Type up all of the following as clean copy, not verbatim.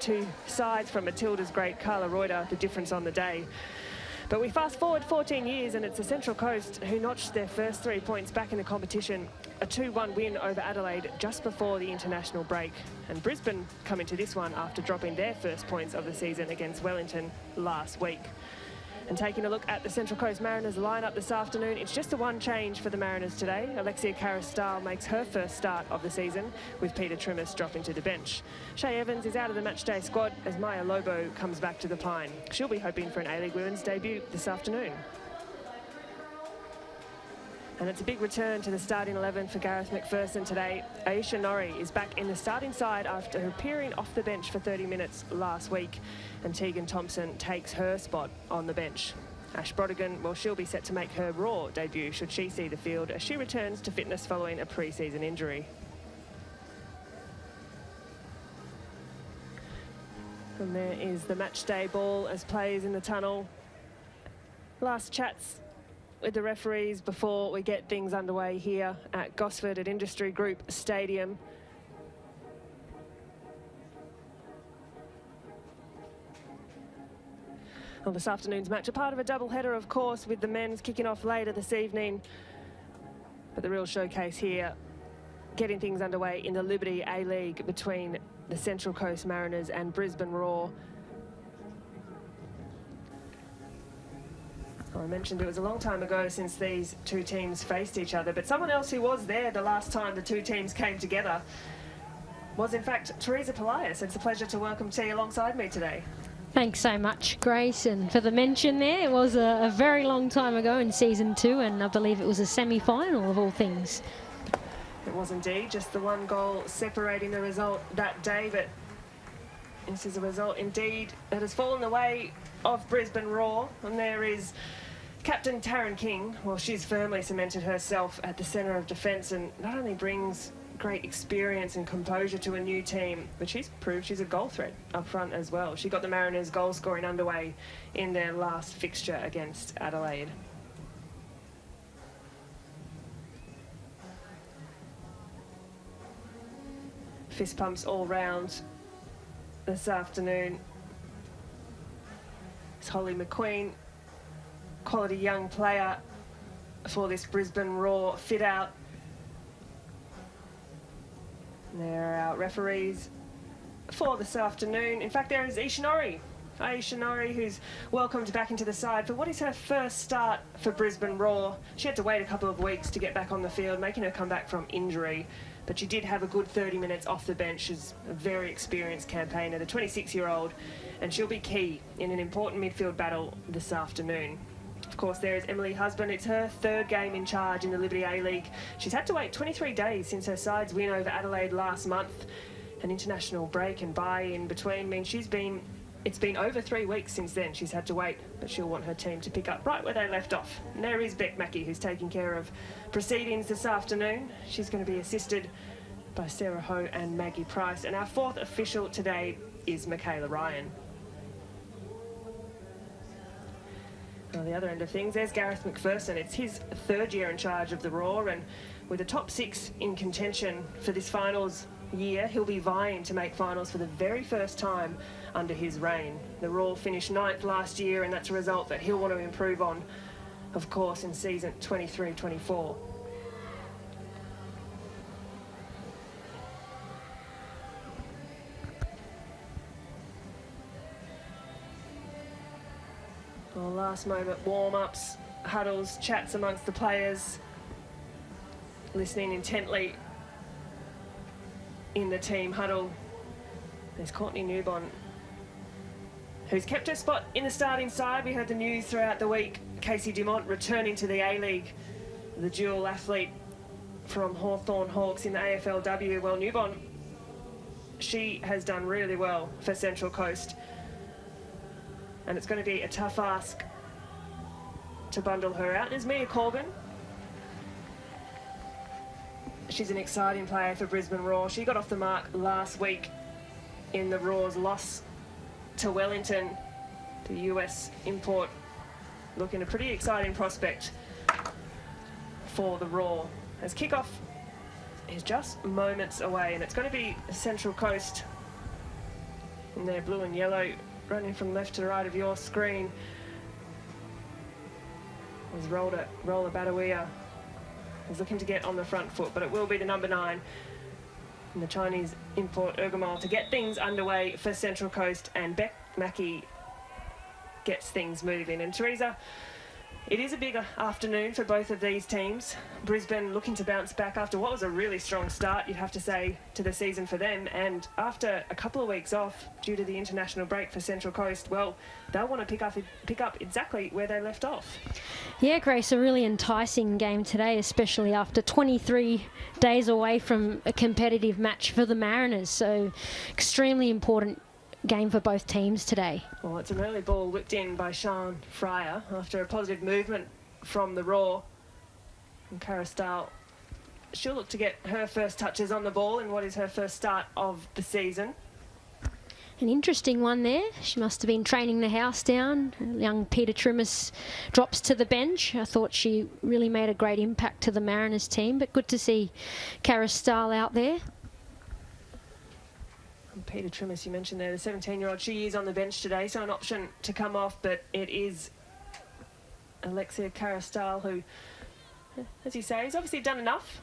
two sides from Matilda's great Carla Reuter, the difference on the day. But we fast forward 14 years and it's the Central Coast who notched their first 3 points back in the competition. A 2-1 win over Adelaide just before the international break. And Brisbane come into this one after dropping their first points of the season against Wellington last week. And taking a look at the Central Coast Mariners lineup this afternoon, it's just the one change for the Mariners today. Alexia Carastal makes her first start of the season, with Peter Trimmis dropping to the bench. Shay Evans is out of the matchday squad as Maya Lobo comes back to the Pine. She'll be hoping for an A-League Women's debut this afternoon. And it's a big return to the starting 11 for Gareth McPherson today. Aisha Norrie is back in the starting side after appearing off the bench for 30 minutes last week. And Tegan Thompson takes her spot on the bench. Ash Brodigan, well, she'll be set to make her Raw debut should she see the field as she returns to fitness following a pre-season injury. And there is the matchday ball as players in the tunnel. Last chats with the referees before we get things underway here at Gosford at Industry Group Stadium. Well, this afternoon's match, a part of a double-header, of course, with the men's kicking off later this evening. But the real showcase here, getting things underway in the Liberty A-League between the Central Coast Mariners and Brisbane Roar. I mentioned it was a long time ago since these two teams faced each other, but someone else who was there the last time the two teams came together was, in fact, Teresa Polias. It's a pleasure to welcome T alongside me today. Thanks so much, Grace, and for the mention there. It was a very long time ago in season 2, and I believe it was a semi-final of all things. It was indeed, just the one goal separating the result that day, but this is a result indeed that has fallen the way of Brisbane Roar. And there is Captain Taryn King. Well, she's firmly cemented herself at the centre of defence and not only brings great experience and composure to a new team, but she's proved she's a goal threat up front as well. She got the Mariners goal scoring underway in their last fixture against Adelaide. Fist pumps all round this afternoon. It's Holly McQueen, quality young player for this Brisbane Roar fit out. There are our referees for this afternoon. In fact, there is Aisha Norrie, who's welcomed back into the side for what is her first start for Brisbane Roar. She had to wait a couple of weeks to get back on the field, making her come back from injury. But she did have a good 30 minutes off the bench. She's a very experienced campaigner, the 26-year-old, and she'll be key in an important midfield battle this afternoon. Of course, there is Emily Husband. It's her third game in charge in the Liberty A-League. She's had to wait 23 days since her side's win over Adelaide last month. An international break and bye in between means it's been over 3 weeks since then she's had to wait, but she'll want her team to pick up right where they left off. And there is Beck Mackey, who's taking care of proceedings this afternoon. She's going to be assisted by Sarah Ho and Maggie Price. And our fourth official today is Michaela Ryan. On the other end of things, there's Gareth McPherson. It's his third year in charge of the Roar, and with the top 6 in contention for this finals year, he'll be vying to make finals for the very first time under his reign. The Roar finished 9th last year, and that's a result that he'll want to improve on, of course, in season 23-24. Well, last moment warm-ups, huddles, chats amongst the players, listening intently in the team huddle. There's Courtney Newbon, who's kept her spot in the starting side. We heard the news throughout the week. Casey Dumont returning to the A-League, the dual athlete from Hawthorn Hawks in the AFLW. Well, Newbon, she has done really well for Central Coast. And it's going to be a tough ask to bundle her out. There's Mia Corbin. She's an exciting player for Brisbane Roar. She got off the mark last week in the Roar's loss to Wellington, the US import. Looking a pretty exciting prospect for the Roar. As kickoff is just moments away, and it's going to be Central Coast And they're blue and yellow running from left to right of your screen. As Roller Badawia is looking to get on the front foot, but it will be the number 9 and the Chinese import Ergamol to get things underway for Central Coast, and Beck Mackey gets things moving. And Teresa, it is a big afternoon for both of these teams. Brisbane looking to bounce back after what was a really strong start, you'd have to say, to the season for them. And after a couple of weeks off due to the international break for Central Coast, well, they'll want to pick up exactly where they left off. Yeah, Grace, a really enticing game today, especially after 23 days away from a competitive match for the Mariners. So extremely important game for both teams today. Well, it's an early ball whipped in by Sian Fryer after a positive movement from the Raw. And Cara Stahl, she'll look to get her first touches on the ball in what is her first start of the season. An interesting one there. She must have been training the house down. Young Peter Trimmis drops to the bench. I thought she really made a great impact to the Mariners team, but good to see Cara Stahl out there. Peter Trimmis, you mentioned there, the 17-year-old, she is on the bench today, so an option to come off, but it is Alexia Cara Stahl who, as you say, has obviously done enough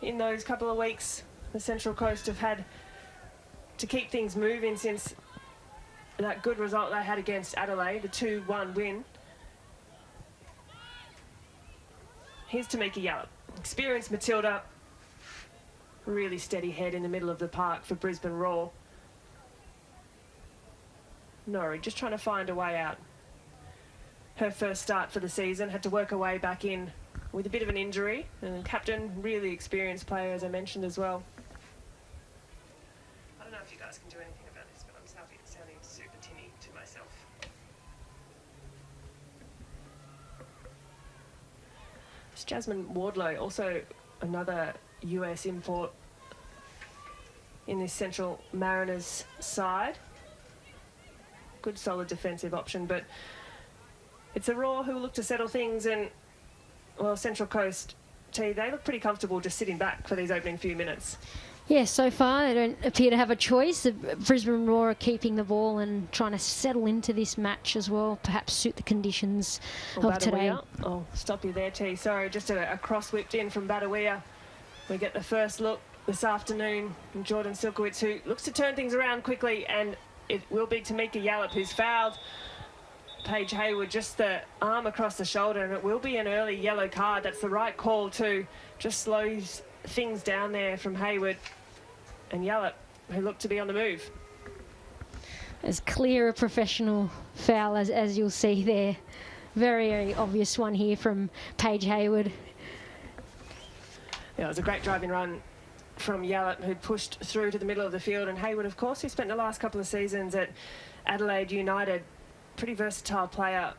in those couple of weeks. The Central Coast have had to keep things moving since that good result they had against Adelaide, the 2-1 win. Here's Tamika Yallop, experienced Matilda, really steady head in the middle of the park for Brisbane Raw. Norrie just trying to find a way out. Her first start for the season, had to work her way back in with a bit of an injury, and captain, really experienced player, as I mentioned as well. I don't know if you guys can do anything about this, but I'm sounding super tinny to myself. It's Jasmine Wardlow, also another US import in this Central Mariners side. Good solid defensive option, but it's a Raw who look to settle things, and well, Central Coast, they look pretty comfortable just sitting back for these opening few minutes. Yeah, so far they don't appear to have a choice. The Brisbane Raw are keeping the ball and trying to settle into this match as well, perhaps suit the conditions of today. I'll stop you there, T. Sorry, just a cross whipped in from Badawia. We get the first look this afternoon from Jordan Silkowitz, who looks to turn things around quickly, and it will be Tamika Yallop who's fouled Paige Hayward, just the arm across the shoulder, and it will be an early yellow card. That's the right call too. Just slows things down there from Hayward and Yallop, who look to be on the move. As clear a professional foul as you'll see there. Very, very obvious one here from Paige Hayward. Yeah, it was a great driving run from Yallop, who pushed through to the middle of the field, and Hayward, of course, who spent the last couple of seasons at Adelaide United. Pretty versatile player,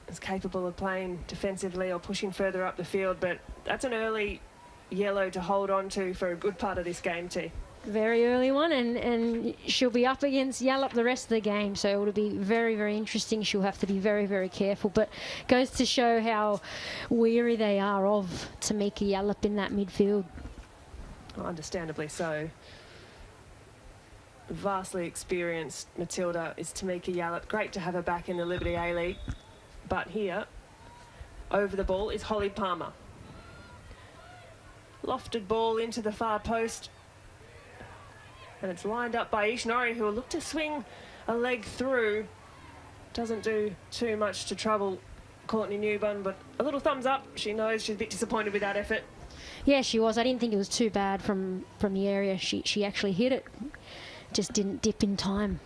is capable of playing defensively or pushing further up the field, but that's an early yellow to hold on to for a good part of this game, T. Very early one, and she'll be up against Yallop the rest of the game, so it'll be very, very interesting. She'll have to be very, very careful, but goes to show how weary they are of Tamika Yallop in that midfield. Understandably so. Vastly experienced Matilda is Tamika Yallop. Great to have her back in the Liberty A-League. But here, over the ball is Holly Palmer. Lofted ball into the far post. And it's lined up by Ishinori, who will look to swing a leg through. Doesn't do too much to trouble Courtney Newburn, but a little thumbs up. She knows she's a bit disappointed with that effort. Yeah, she was. I didn't think it was too bad from the area. She actually hit it. Just didn't dip in time.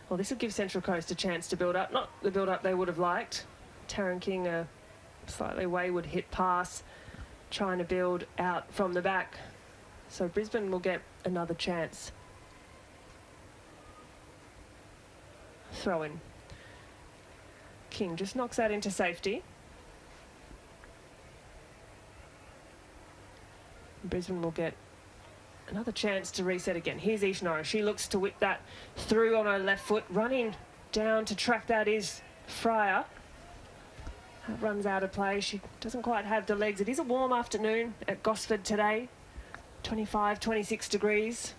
Well, this will give Central Coast a chance to build up. Not the build-up they would have liked. Taryn King, a slightly wayward hit pass, trying to build out from the back. So Brisbane will get another chance. Throw in. King just knocks that into safety. Brisbane will get another chance to reset again. Here's Ishinori. She looks to whip that through on her left foot. Running down to track that is Fryer. That runs out of play. She doesn't quite have the legs. It is a warm afternoon at Gosford today. 25, 26 degrees.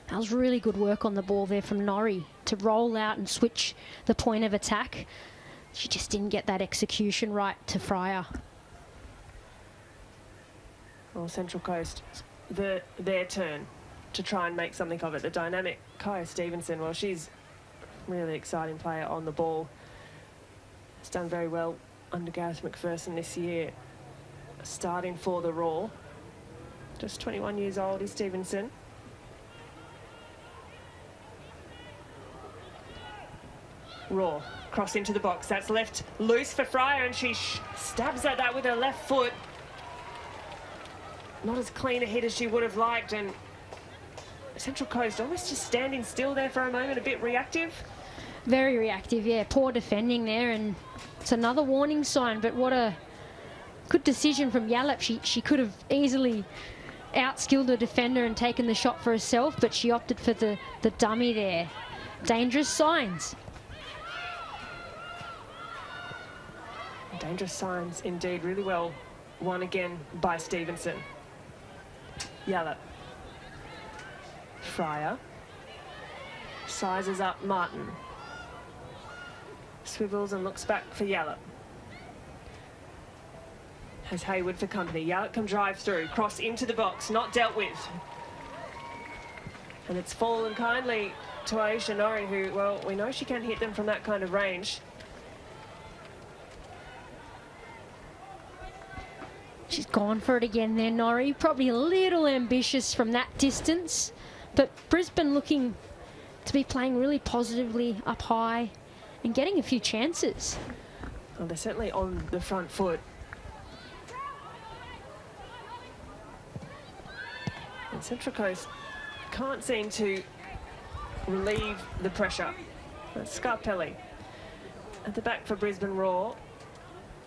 That was really good work on the ball there from Norrie to roll out and switch the point of attack. She just didn't get that execution right to Fryer. Well, Central Coast, their turn to try and make something of it. The dynamic Kaya Stevenson, well, she's a really exciting player on the ball. Has done very well under Gareth McPherson this year, starting for the Raw. Just 21 years old is Stevenson. Raw, cross into the box. That's left loose for Fryer, and she stabs at that with her left foot. Not as clean a hit as she would have liked, and Central Coast almost just standing still there for a moment, a bit reactive. Very reactive, yeah. Poor defending there, and it's another warning sign, but what a good decision from Yallop. She could have easily outskilled the defender and taken the shot for herself, but she opted for the dummy there. Dangerous signs. Dangerous signs indeed. Really well won again by Stevenson. Yallop. Fryer. Sizes up Martin. Swivels and looks back for Yallop. Has Hayward for company. Yallop can drive through. Cross into the box. Not dealt with. And it's fallen kindly to Aisha Norrie, who, well, we know she can hit them from that kind of range. She's gone for it again there, Norrie. Probably a little ambitious from that distance. But Brisbane looking to be playing really positively up high and getting a few chances. Well, they're certainly on the front foot. And Central Coast can't seem to relieve the pressure. That's Scarpelli. At the back for Brisbane Raw.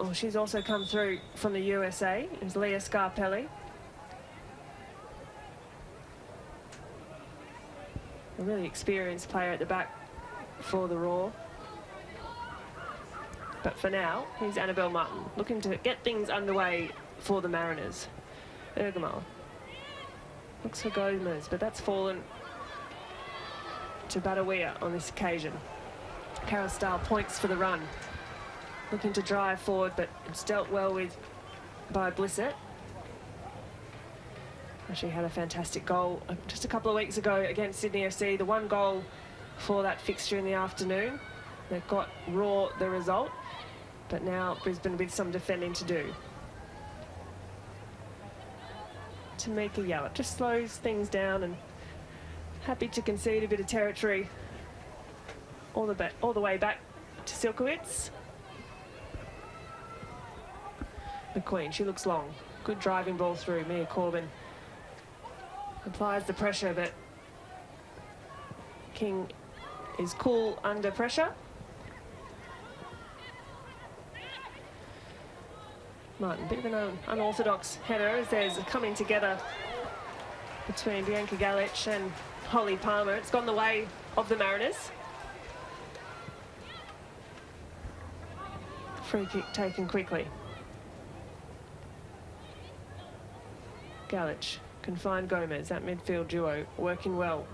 Oh, she's also come through from the USA. It's Leah Scarpelli. A really experienced player at the back for the Raw. But for now, here's Annabelle Martin, looking to get things underway for the Mariners. Ergamal looks for Gomez, but that's fallen to Badawia on this occasion. Carol Starr points for the run. Looking to drive forward, but it's dealt well with by Blissett. She had a fantastic goal just a couple of weeks ago against Sydney FC. The one goal for that fixture in the afternoon. They've got Raw the result, but now Brisbane with some defending to do. Tamika Yallop just slows things down and happy to concede a bit of territory all the way back to Silkowitz. McQueen, she looks long. Good driving ball through. Mia Corbin applies the pressure, but King is cool under pressure. Martin, bit of an unorthodox header as there's a coming together between Bianca Galich and Holly Palmer. It's gone the way of the Mariners. Free kick taken quickly. Galich can find Gomez. That midfield duo working well.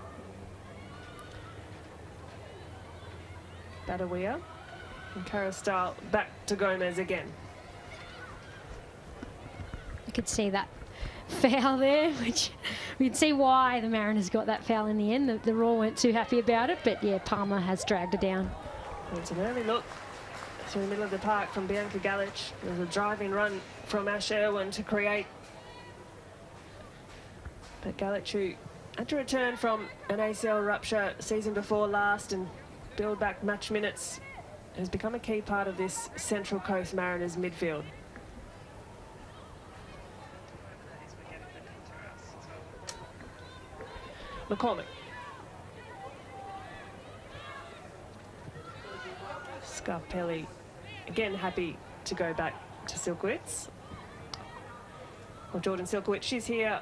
Badawia and Karastal back to Gomez again. You could see that foul there, which we'd see why the Mariners got that foul in the end. The Raw weren't too happy about it, but yeah, Palmer has dragged her down. It's an early look through the middle of the park from Bianca Galich. There's a driving run from Ash Irwin to create. But Galich, who had to return from an ACL rupture season before last and build back match minutes, has become a key part of this Central Coast Mariners midfield. McCormick. Scarpelli, again happy to go back to Silkowitz. Well, Jordan Silkowitz, she's here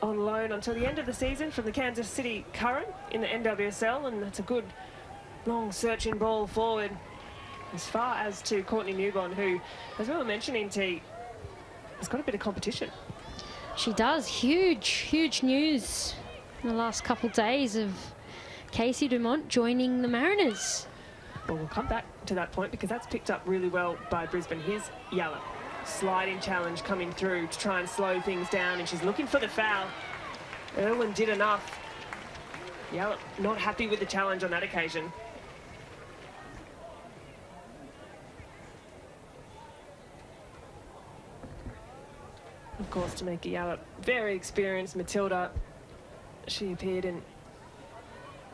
on loan until the end of the season from the Kansas City Current in the NWSL, and that's a good long searching ball forward as far as to Courtney Newbon, who, as we were mentioning, T, has got a bit of competition. She does. Huge news in the last couple days of Casey Dumont joining the Mariners. Well, we'll come back to that point because that's picked up really well by Brisbane. Here's Yallop. Sliding challenge coming through to try and slow things down, and she's looking for the foul. Irwin did enough. Yallop not happy with the challenge on that occasion. Of course, Tamika Yallop, very experienced Matilda. She appeared in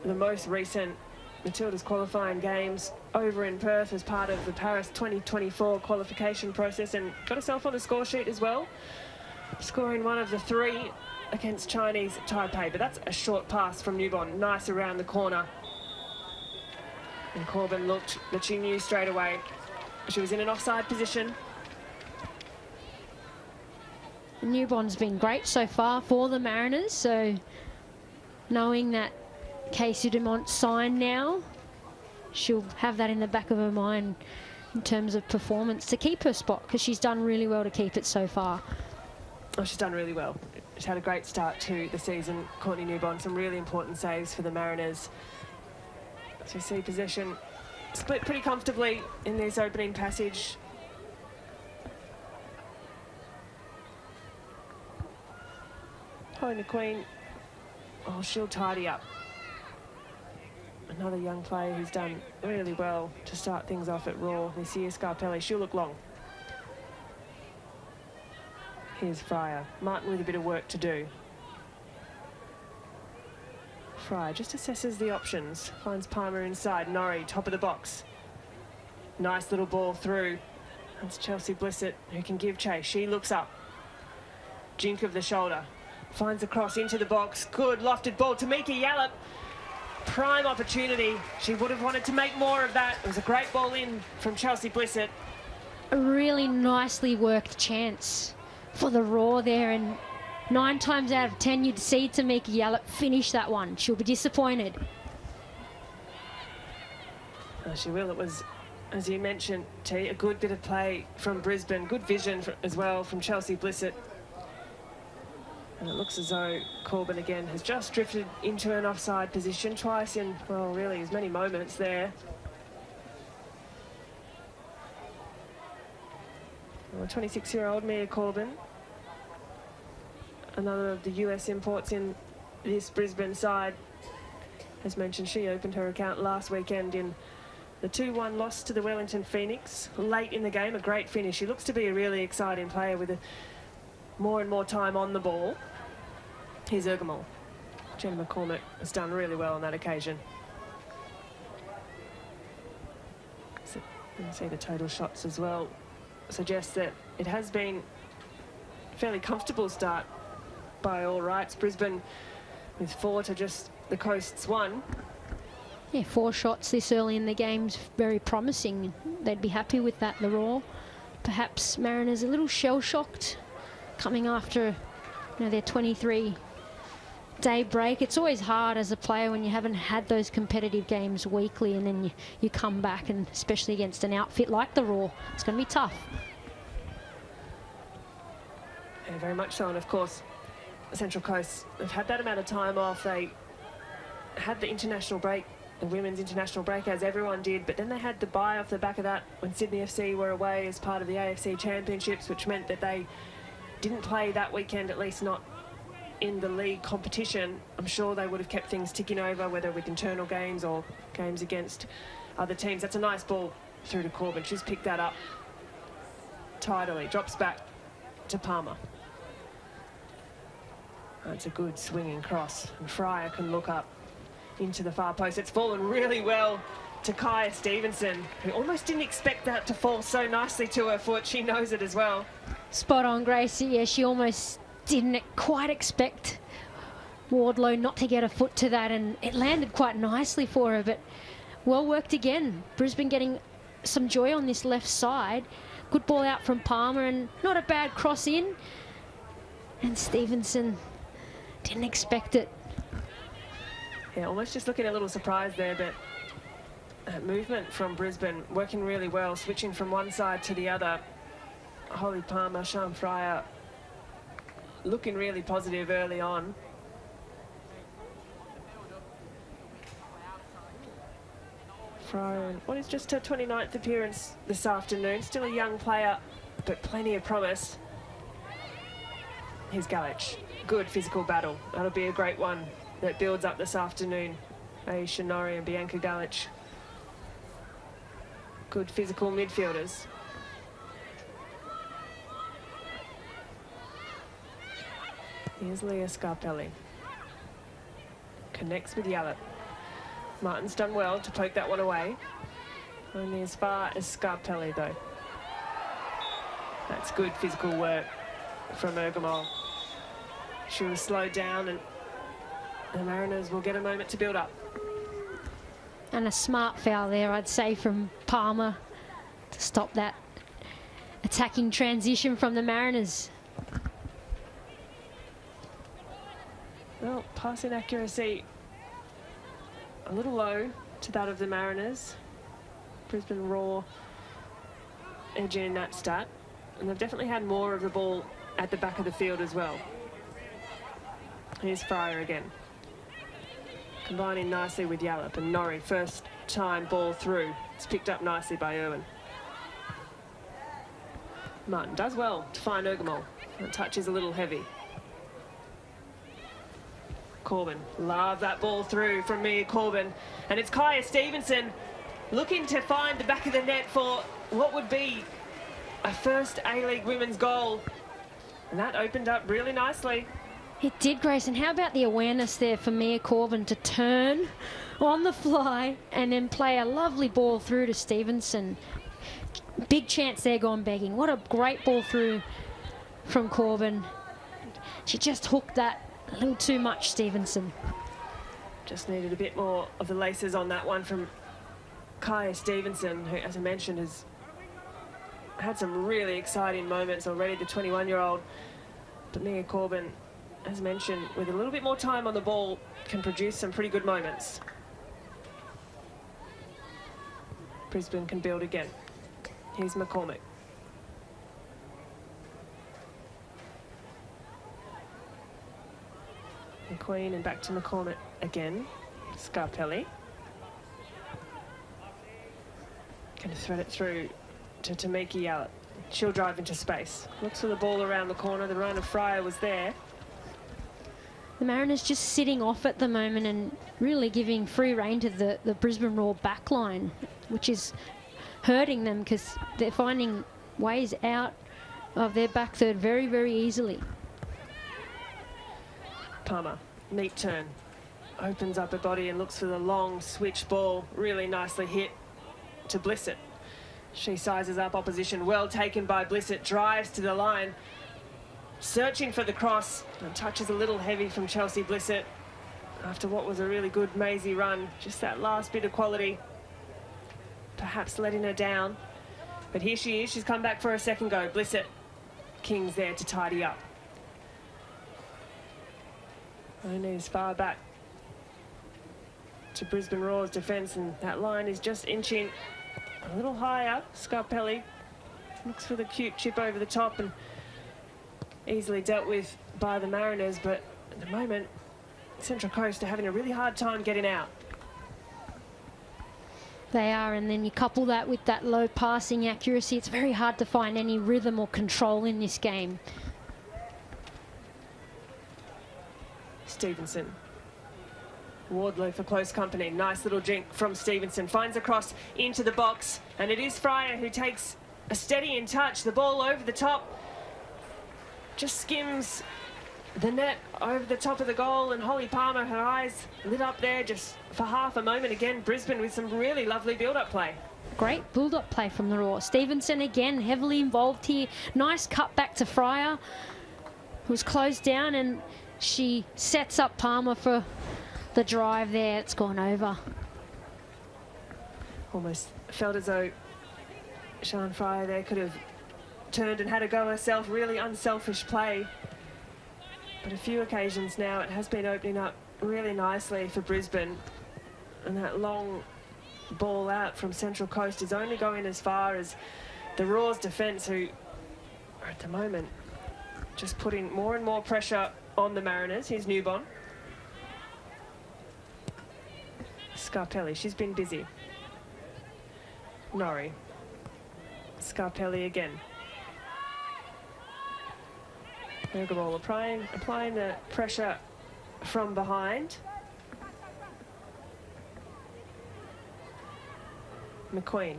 the most recent Matilda's qualifying games over in Perth as part of the Paris 2024 qualification process, and got herself on the score sheet as well, scoring one of the 3 against Chinese Taipei. But that's a short pass from Newbon, nice around the corner. And Corbin looked, but she knew straight away she was in an offside position. Newbon's been great so far for the Mariners, so knowing that Casey Dumont signed now, she'll have that in the back of her mind in terms of performance to keep her spot, because she's done really well to keep it so far. Oh, she's done really well. She's had a great start to the season. Courtney Newbon, some really important saves for the Mariners. So you see possession split pretty comfortably in this opening passage. Holly McQueen, oh, she'll tidy up. Another young player who's done really well to start things off at Raw this year, Scarpelli. She'll look long. Here's Fryer. Martin with a bit of work to do. Fryer just assesses the options. Finds Palmer inside. Norrie, top of the box. Nice little ball through. That's Chelsea Blissett who can give chase. She looks up. Jink of the shoulder. Finds a cross into the box. Good lofted ball. Tamika Yallop. Prime opportunity. She would have wanted to make more of that. It was a great ball in from Chelsea Blissett. A really nicely worked chance for the Raw there, and 9 times out of 10 you'd see Tamika Yallop finish that one. She'll be disappointed. Oh, she will. It was, as you mentioned, T, a good bit of play from Brisbane. Good vision as well from Chelsea Blissett. And it looks as though Corbin again has just drifted into an offside position twice in, well, really as many moments there. Well, 26-year-old Mia Corbin, another of the US imports in this Brisbane side. As mentioned, she opened her account last weekend in the 2-1 loss to the Wellington Phoenix. Late in the game, a great finish. She looks to be a really exciting player with more and more time on the ball. Here's Ergamol. Jenna McCormick has done really well on that occasion. So you can see the total shots as well. Suggests that it has been a fairly comfortable start by all rights. Brisbane with 4 to just the Coast's 1. Yeah, 4 shots this early in the game's very promising. They'd be happy with that, the Raw. Perhaps Mariners a little shell-shocked coming after their 23-day break. It's always hard as a player when you haven't had those competitive games weekly, and then you come back, and especially against an outfit like the Raw, it's going to be tough. Yeah, very much so. And of course, Central Coast have had that amount of time off. They had the international break, the women's international break, as everyone did, but then they had the bye off the back of that when Sydney FC were away as part of the AFC Championships, which meant that they didn't play that weekend, at least not in the league competition. I'm sure they would have kept things ticking over, whether with internal games or games against other teams. That's a nice ball through to Corbin. She's picked that up tidily. Drops back to Palmer. That's a good swinging cross. And Fryer can look up into the far post. It's fallen really well to Kaya Stevenson, who almost didn't expect that to fall so nicely to her foot. She knows it as well. Spot on, Gracie. Yeah, she almost didn't quite expect Wardlow not to get a foot to that, and it landed quite nicely for her, but well worked again. Brisbane getting some joy on this left side. Good ball out from Palmer, and not a bad cross in. And Stevenson didn't expect it. Yeah, almost just looking a little surprised there, but movement from Brisbane working really well, switching from one side to the other. Holly Palmer, Sian Fryer looking really positive early on. From what is just her 29th appearance this afternoon. Still a young player, but plenty of promise. Here's Galich. Good physical battle. That'll be a great one that builds up this afternoon. Aisha Norrie and Bianca Galich. Good physical midfielders. Here's Leah Scarpelli. Connects with Yallop. Martin's done well to poke that one away. Only as far as Scarpelli, though. That's good physical work from Ergamol. She was slowed down, and the Mariners will get a moment to build up. And a smart foul there, I'd say, from Palmer to stop that attacking transition from the Mariners. Well, passing accuracy a little low to that of the Mariners. Brisbane Roar edging that stat. And they've definitely had more of the ball at the back of the field as well. Here's Fryer again. Combining nicely with Yallop, and Norrie, first time ball through. It's picked up nicely by Irwin. Martin does well to find Ergamol. The touch is a little heavy. Corbin, love that ball through from Mia Corbin. And it's Kaya Stevenson looking to find the back of the net for what would be a first A-League women's goal. And that opened up really nicely. It did, Grace. And how about the awareness there for Mia Corbin to turn on the fly and then play a lovely ball through to Stevenson. Big chance there gone begging. What a great ball through from Corbin. She just hooked that a little too much, Stevenson. Just needed a bit more of the laces on that one from Kaya Stevenson, who, as I mentioned, has had some really exciting moments already, the 21-year-old. But Mia Corbin, as mentioned, with a little bit more time on the ball, can produce some pretty good moments. Brisbane can build again. Here's McCormick. McQueen and back to McCormick again. Scarpelli. Going to thread it through to Tamiki Yallop. She'll drive into space. Looks for the ball around the corner. The run of Fryer was there. The Mariners just sitting off at the moment and really giving free rein to the Brisbane Roar backline, which is hurting them because they're finding ways out of their back third very, very easily. Palmer, neat turn. Opens up her body and looks for the long switch ball. Really nicely hit to Blissett. She sizes up opposition. Well taken by Blissett. Drives to the line. Searching for the cross. And touches a little heavy from Chelsea Blissett. After what was a really good Maisie run. Just that last bit of quality. Perhaps letting her down. But here she is. She's come back for a second go. Blissett. King's there to tidy up. Only as far back to Brisbane Roar's defence, and that line is just inching a little higher. Scarpelli looks for the cute chip over the top and easily dealt with by the Mariners, but at the moment Central Coast are having a really hard time getting out. They are, and then you couple that with that low passing accuracy, it's very hard to find any rhythm or control in this game. Stevenson. Wardlow for close company. Nice little drink from Stevenson. Finds a cross into the box. And it is Fryer who takes a steady in touch. The ball over the top. Just skims the net over the top of the goal. And Holly Palmer, her eyes lit up there just for half a moment. Again, Brisbane with some really lovely build-up play. Great build-up play from the Roar. Stevenson again heavily involved here. Nice cut back to Fryer, who's closed down, and she sets up Palmer for the drive there. It's gone over. Almost felt as though Sian Fryer there could have turned and had a go herself. Really unselfish play. But a few occasions now it has been opening up really nicely for Brisbane. And that long ball out from Central Coast is only going as far as the Roar's defence, who are at the moment just putting more and more pressure on the Mariners. Here's Newbon. Scarpelli, she's been busy. Norrie. Scarpelli again. Ergoball applying the pressure from behind. McQueen.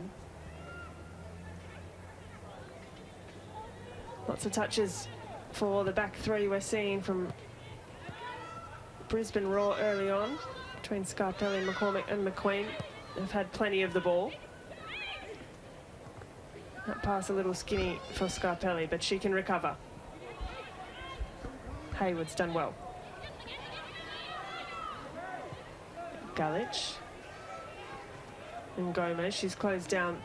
Lots of touches for the back three we're seeing from Brisbane Roar early on, between Scarpelli, McCormick and McQueen. They've had plenty of the ball. That pass a little skinny for Scarpelli, but she can recover. Hayward's done well. Galich. And Gomez, she's closed down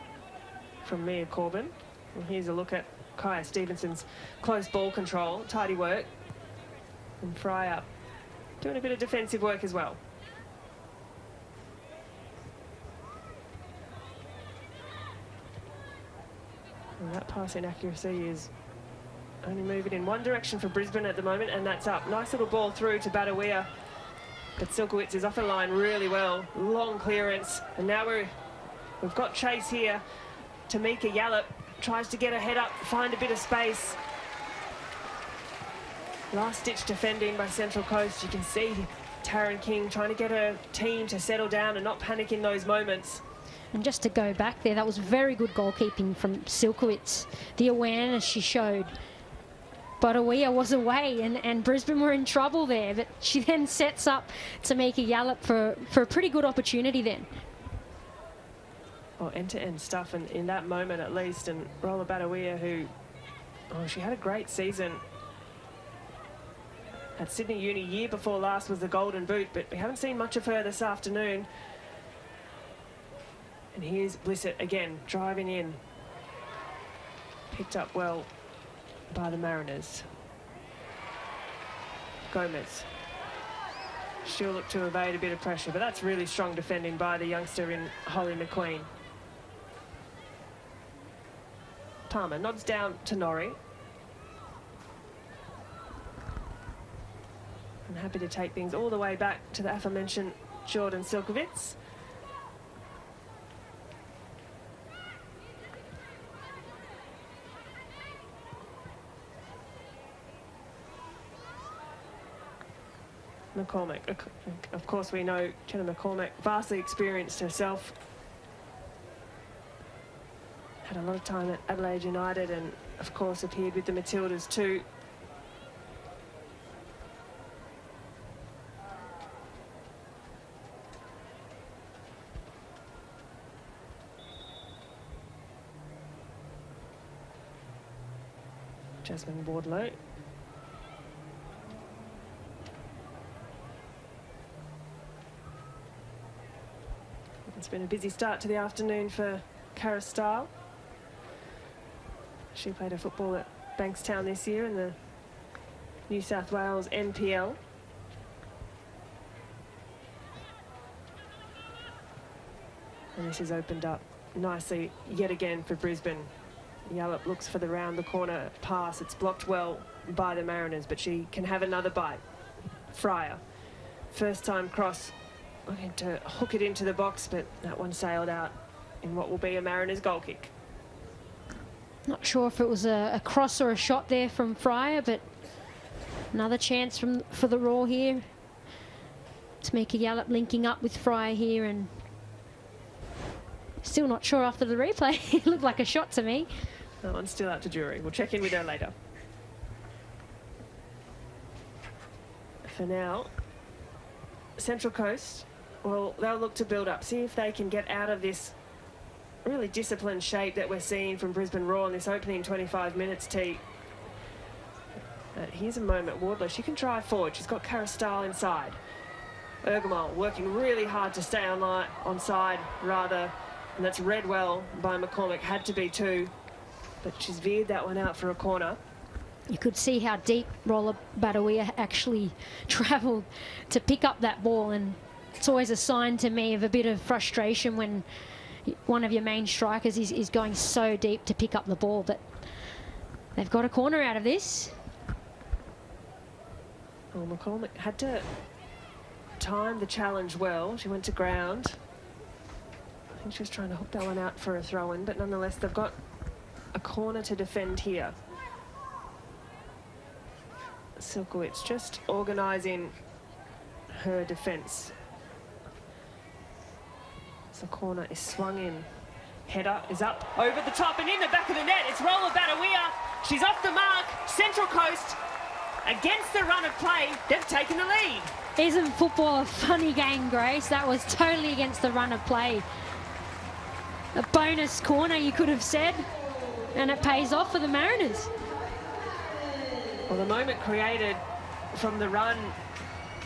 from Mia Corbin. Well, here's a look at Kaya Stevenson's close ball control, tidy work. And Fry up, doing a bit of defensive work as well. And that passing accuracy is only moving in one direction for Brisbane at the moment, and that's up. Nice little ball through to Badawia, but Silkowitz is off the line really well. Long clearance, and now we've got chase here. Tamika Yallop tries to get her head up, find a bit of space. Last-ditch defending by Central Coast. You can see Taryn King trying to get her team to settle down and not panic in those moments. And just to go back there, that was very good goalkeeping from Silkowitz. The awareness she showed. But Awea was away, and Brisbane were in trouble there. But she then sets up Tamika Yallop for a pretty good opportunity then. Oh, end-to-end stuff in that moment at least. And Rolla Badawia, who, she had a great season at Sydney Uni. Year before last was the Golden Boot, but we haven't seen much of her this afternoon. And here's Blissett again, driving in. Picked up well by the Mariners. Gomez. She'll look to evade a bit of pressure, but that's really strong defending by the youngster in Holly McQueen. Palmer nods down to Norrie. I'm happy to take things all the way back to the aforementioned Jordan Silkowitz. McCormick. Of course, we know Jenna McCormick, vastly experienced herself. Had a lot of time at Adelaide United and, of course, appeared with the Matildas too. Jasmine Wardlow. It's been a busy start to the afternoon for Cara Style. She played her football at Bankstown this year in the New South Wales NPL. And this has opened up nicely yet again for Brisbane. Yallop looks for the round the corner pass. It's blocked well by the Mariners, but she can have another bite. Fryer, first time cross, looking to hook it into the box, but that one sailed out in what will be a Mariners goal kick. Not sure if it was a cross or a shot there from Fryer, but another chance for the Raw here. Tamika Yallop linking up with Fryer here, and still not sure after the replay. It looked like a shot to me. That one's still out to jury. We'll check in with her later. For now, Central Coast, well, they'll look to build up, see if they can get out of this really disciplined shape that we're seeing from Brisbane Raw in this opening 25 minutes, T. Here's a moment, Wardlow, she can drive forward. She's got Cara Style inside. Ergemol working really hard to stay on side, rather, and that's read well by McCormick. Had to be two, but she's veered that one out for a corner. You could see how deep Rolla Badawia actually travelled to pick up that ball, and it's always a sign to me of a bit of frustration when one of your main strikers is going so deep to pick up the ball. But they've got a corner out of this. Well, McCormick had to time the challenge well. She went to ground. I think she was trying to hook that one out for a throw-in, but nonetheless, they've got a corner to defend here. Silkowitz just organising her defence. So the corner is swung in. Header is up, over the top and in the back of the net. It's Rolla Badawia. She's off the mark. Central Coast, against the run of play, they've taken the lead. Isn't football a funny game, Grace? That was totally against the run of play. A bonus corner, you could have said, and it pays off for the Mariners. Well, the moment created from the run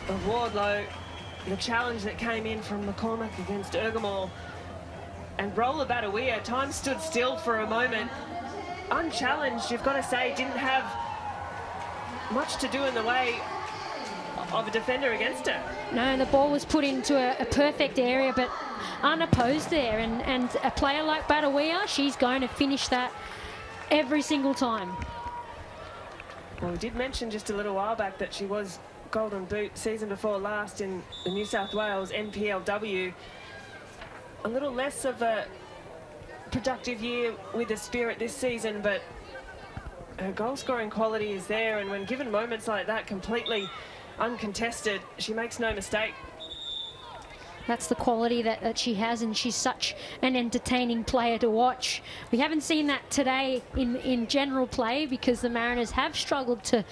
of Wardlow, the challenge that came in from McCormick against Ergamore, and Rolla Badawia, time stood still for a moment. Unchallenged, you've got to say, didn't have much to do in the way of a defender against her. No, the ball was put into a perfect area, but unopposed there. And a player like Badawia, she's going to finish that every single time. Well, we did mention just a little while back that she was Golden Boot season before last in the New South Wales NPLW. A little less of a productive year with the Spirit this season, but her goal scoring quality is there, and when given moments like that completely uncontested, she makes no mistake. That's the quality that she has, and she's such an entertaining player to watch. We haven't seen that today in general play because the Mariners have struggled to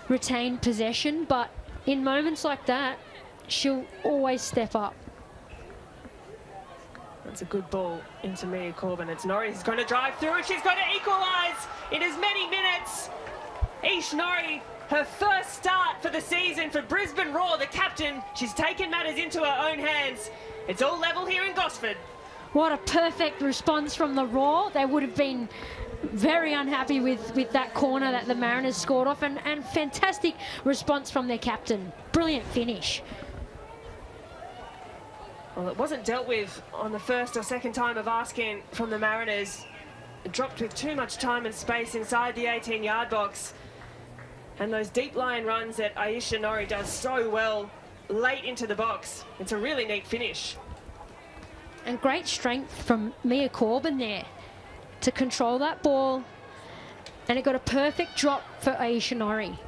retain possession, but in moments like that, she'll always step up. That's a good ball into Mia Corbin. It's Norrie who's going to drive through, and she's going to equalise in as many minutes. Ish Norrie, her first start for the season for Brisbane Roar, the captain. She's taken matters into her own hands. It's all level here in Gosford. What a perfect response from the Roar. They would have been very unhappy with that corner that the Mariners scored off, and fantastic response from their captain. Brilliant finish. Well, it wasn't dealt with on the first or second time of asking from the Mariners. It dropped with too much time and space inside the 18-yard box. And those deep line runs that Aisha Norrie does so well late into the box. It's a really neat finish. And great strength from Mia Corbin there to control that ball. And it got a perfect drop for Aisha Norrie.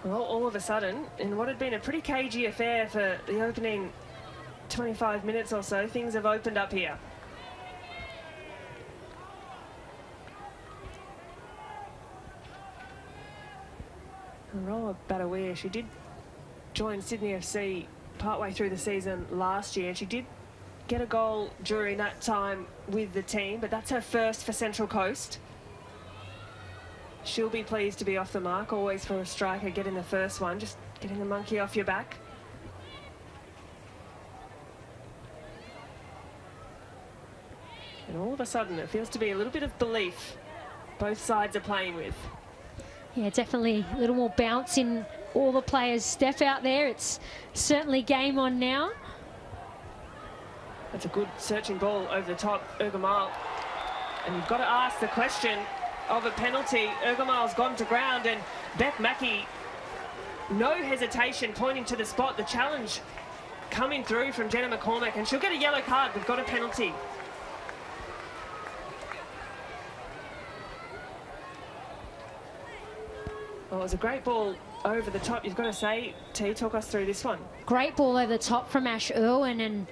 Well, all of a sudden, in what had been a pretty cagey affair for the opening 25 minutes or so, things have opened up here. Rolla Badawia, she did join Sydney FC partway through the season last year, and she did get a goal during that time with the team, but that's her first for Central Coast. She'll be pleased to be off the mark, always for a striker getting the first one, just getting the monkey off your back. And all of a sudden, it feels to be a little bit of belief both sides are playing with. Yeah, definitely a little more bounce in all the players' step out there. It's certainly game on now. That's a good searching ball over the top, Ergamile. And you've got to ask the question of a penalty. Ergamile's gone to ground, and Beth Mackey, no hesitation, pointing to the spot. The challenge coming through from Jenna McCormick, and she'll get a yellow card. We've got a penalty. Well, it was a great ball over the top, you've got to say. T, talk us through this one. Great ball over the top from Ash Irwin, and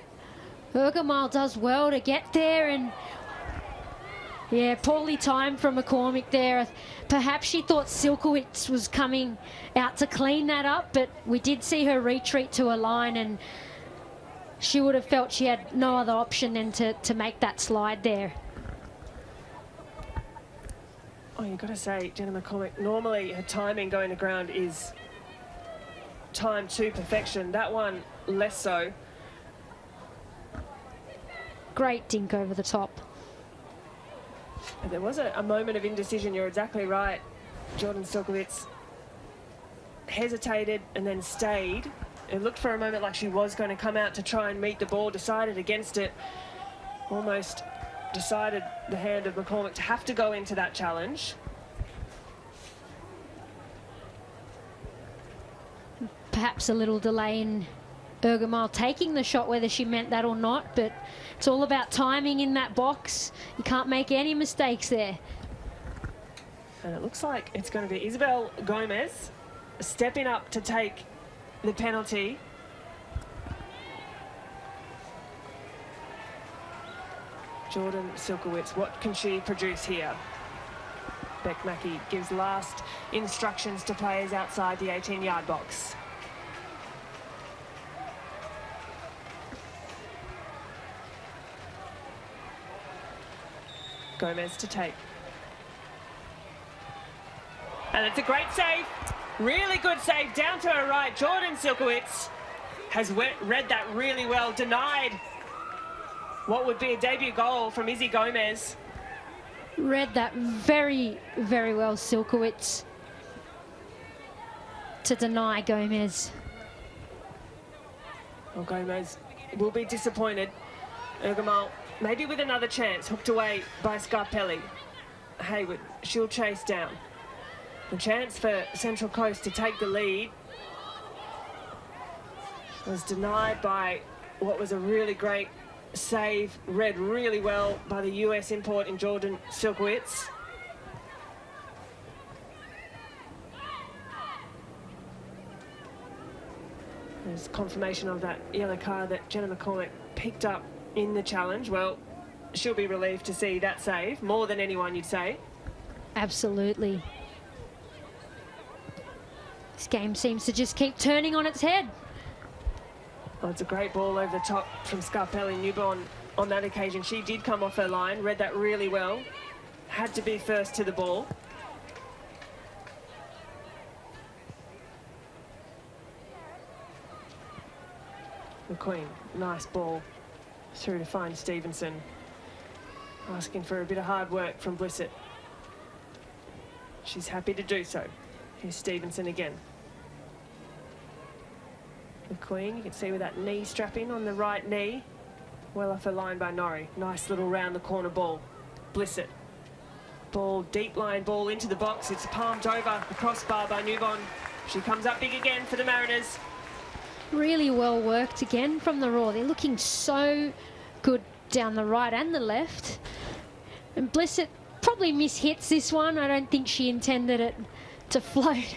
Ergamile does well to get there, and yeah, poorly timed from McCormick there. Perhaps she thought Silkowitz was coming out to clean that up, but we did see her retreat to a line, and she would have felt she had no other option than to make that slide there. Oh, you've got to say, Jenna McCormick, normally her timing going to ground is timed to perfection. That one, less so. Great dink over the top. But there was a moment of indecision, you're exactly right. Jordan Silkowitz hesitated and then stayed. It looked for a moment like she was going to come out to try and meet the ball, decided against it, almost decided the hand of McCormick to have to go into that challenge. perhaps a little delay in Ergemile taking the shot, whether she meant that or not, but it's all about timing in that box. You can't make any mistakes there. And it looks like it's going to be Isabel Gomez stepping up to take the penalty. Jordan Silkowitz, what can she produce here? Beck Mackey gives last instructions to players outside the 18-yard box. Gomez to take. And it's a great save. Really good save down to her right. Jordan Silkowitz has read that really well. Denied what would be a debut goal from Izzy Gomez. Read that very, very well, Silkowitz, to deny Gomez. Well, Gomez will be disappointed. Ergemile maybe with another chance, hooked away by Scarpelli. Hayward, she'll chase down. The chance for Central Coast to take the lead was denied by what was a really great save, read really well by the US import in Jordan Silkowitz. There's confirmation of that yellow card that Jenna McCormick picked up in the challenge. Well, she'll be relieved to see that save, more than anyone, you'd say. Absolutely. This game seems to just keep turning on its head. Well, it's a great ball over the top from Scarpelli. Newborn on that occasion. She did come off her line, read that really well. Had to be first to the ball. McQueen, nice ball through to find Stevenson. Asking for a bit of hard work from Blissett. She's happy to do so. Here's Stevenson again. McQueen, you can see with that knee strapping on the right knee. Well off her line by Norrie. Nice little round the corner ball. Blissett. Ball, deep line ball into the box. It's palmed over the crossbar by Newborn. She comes up big again for the Mariners. Really well worked again from the Raw. They're looking so good down the right and the left. And Blissett probably mishits this one. I don't think she intended it to float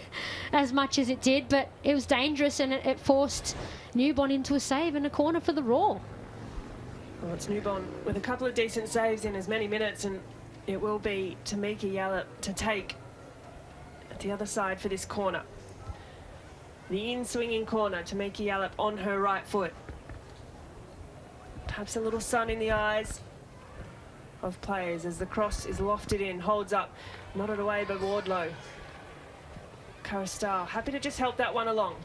as much as it did, but it was dangerous and it forced Newborn into a save and a corner for the Raw. Well, it's Newborn with a couple of decent saves in as many minutes, and it will be Tamika Yallop to take at the other side for this corner. The in-swinging corner, Tamika Yallop on her right foot. Perhaps a little sun in the eyes of players as the cross is lofted in, holds up, nodded away by Wardlow. Carastal, happy to just help that one along.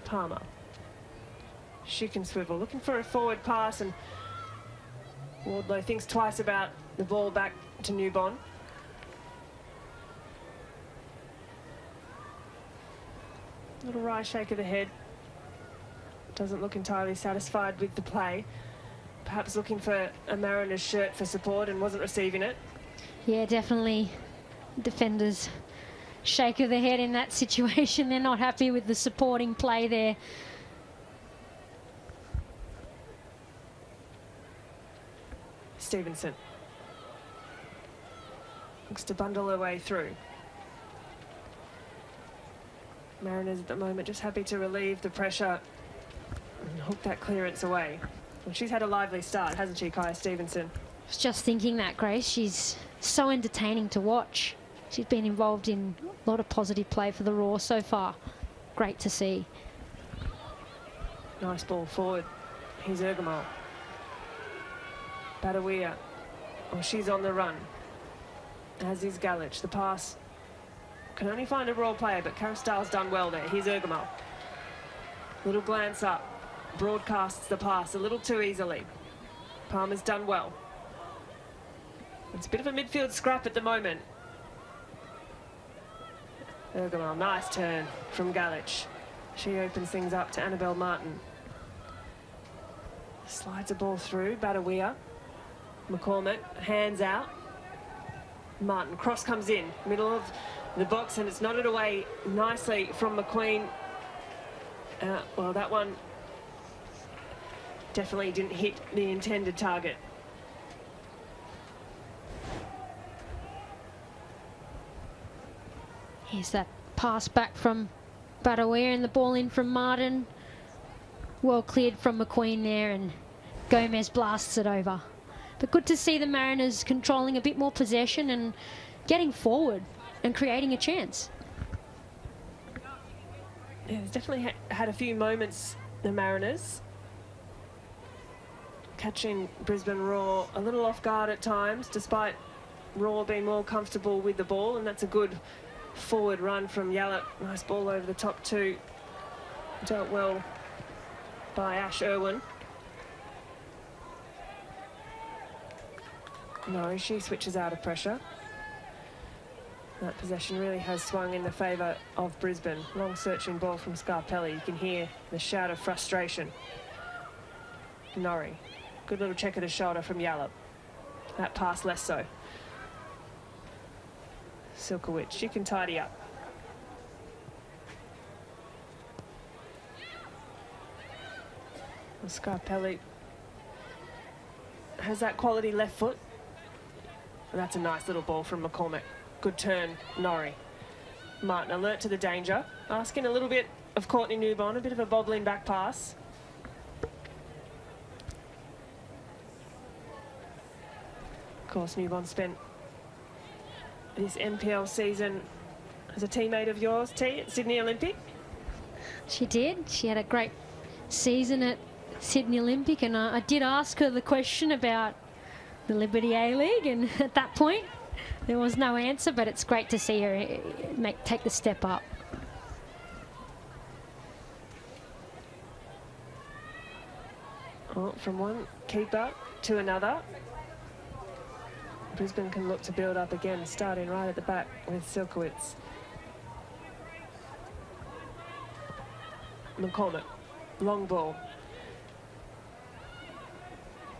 Palmer. She can swivel, looking for a forward pass, and Wardlow thinks twice about the ball back to Newborn. Little wry shake of the head. Doesn't look entirely satisfied with the play. Perhaps looking for a Mariners shirt for support and wasn't receiving it. Yeah, definitely. Defenders shake of the head in that situation. They're not happy with the supporting play there. Stevenson looks to bundle her way through. Mariners at the moment just happy to relieve the pressure and hook that clearance away. Well, she's had a lively start, hasn't she, Kaya Stevenson? I was just thinking that, Grace. She's so entertaining to watch. She's been involved in a lot of positive play for the Raw so far. Great to see. Nice ball forward. Here's Ergemile. Badawia. Oh, she's on the run. As is Galich. The pass can only find a Raw player, but Carastal's done well there. Here's Ergemile. Little glance up. Broadcasts the pass a little too easily. Palmer's done well. It's a bit of a midfield scrap at the moment. Ergemile, nice turn from Galich. She opens things up to Annabelle Martin. Slides a ball through, Badawia. McCormick, hands out. Martin, cross comes in, middle of the box, and it's nodded away nicely from McQueen. Well, that one definitely didn't hit the intended target. Here's that pass back from Badawea and the ball in from Martin. Well cleared from McQueen there, and Gomez blasts it over. But good to see the Mariners controlling a bit more possession and getting forward and creating a chance. Yeah, there's definitely had a few moments, the Mariners, catching Brisbane Roar a little off guard at times, despite Roar being more comfortable with the ball, and that's a good forward run from Yallop. Nice ball over the top too. Dealt well by Ash Irwin. No, she switches out of pressure. That possession really has swung in the favour of Brisbane. Long searching ball from Scarpelli. You can hear the shout of frustration. Norrie. Good little check of the shoulder from Yallop. That pass less so. Silkowicz, she can tidy up. Well, Scarpelli has that quality left foot. That's a nice little ball from McCormack. Good turn, Norrie. Martin alert to the danger. Asking a little bit of Courtney Newbon, a bit of a bobbling back pass. Of course, Newbon spent this NPL season as a teammate of yours, T, at Sydney Olympic. She did. She had a great season at Sydney Olympic, and I did ask her the question about the Liberty A-League, and at that point there was no answer, but it's great to see her take the step up. Oh, from one keeper to another. Brisbane can look to build up again, starting right at the back with Silkowitz. McCormack, long ball.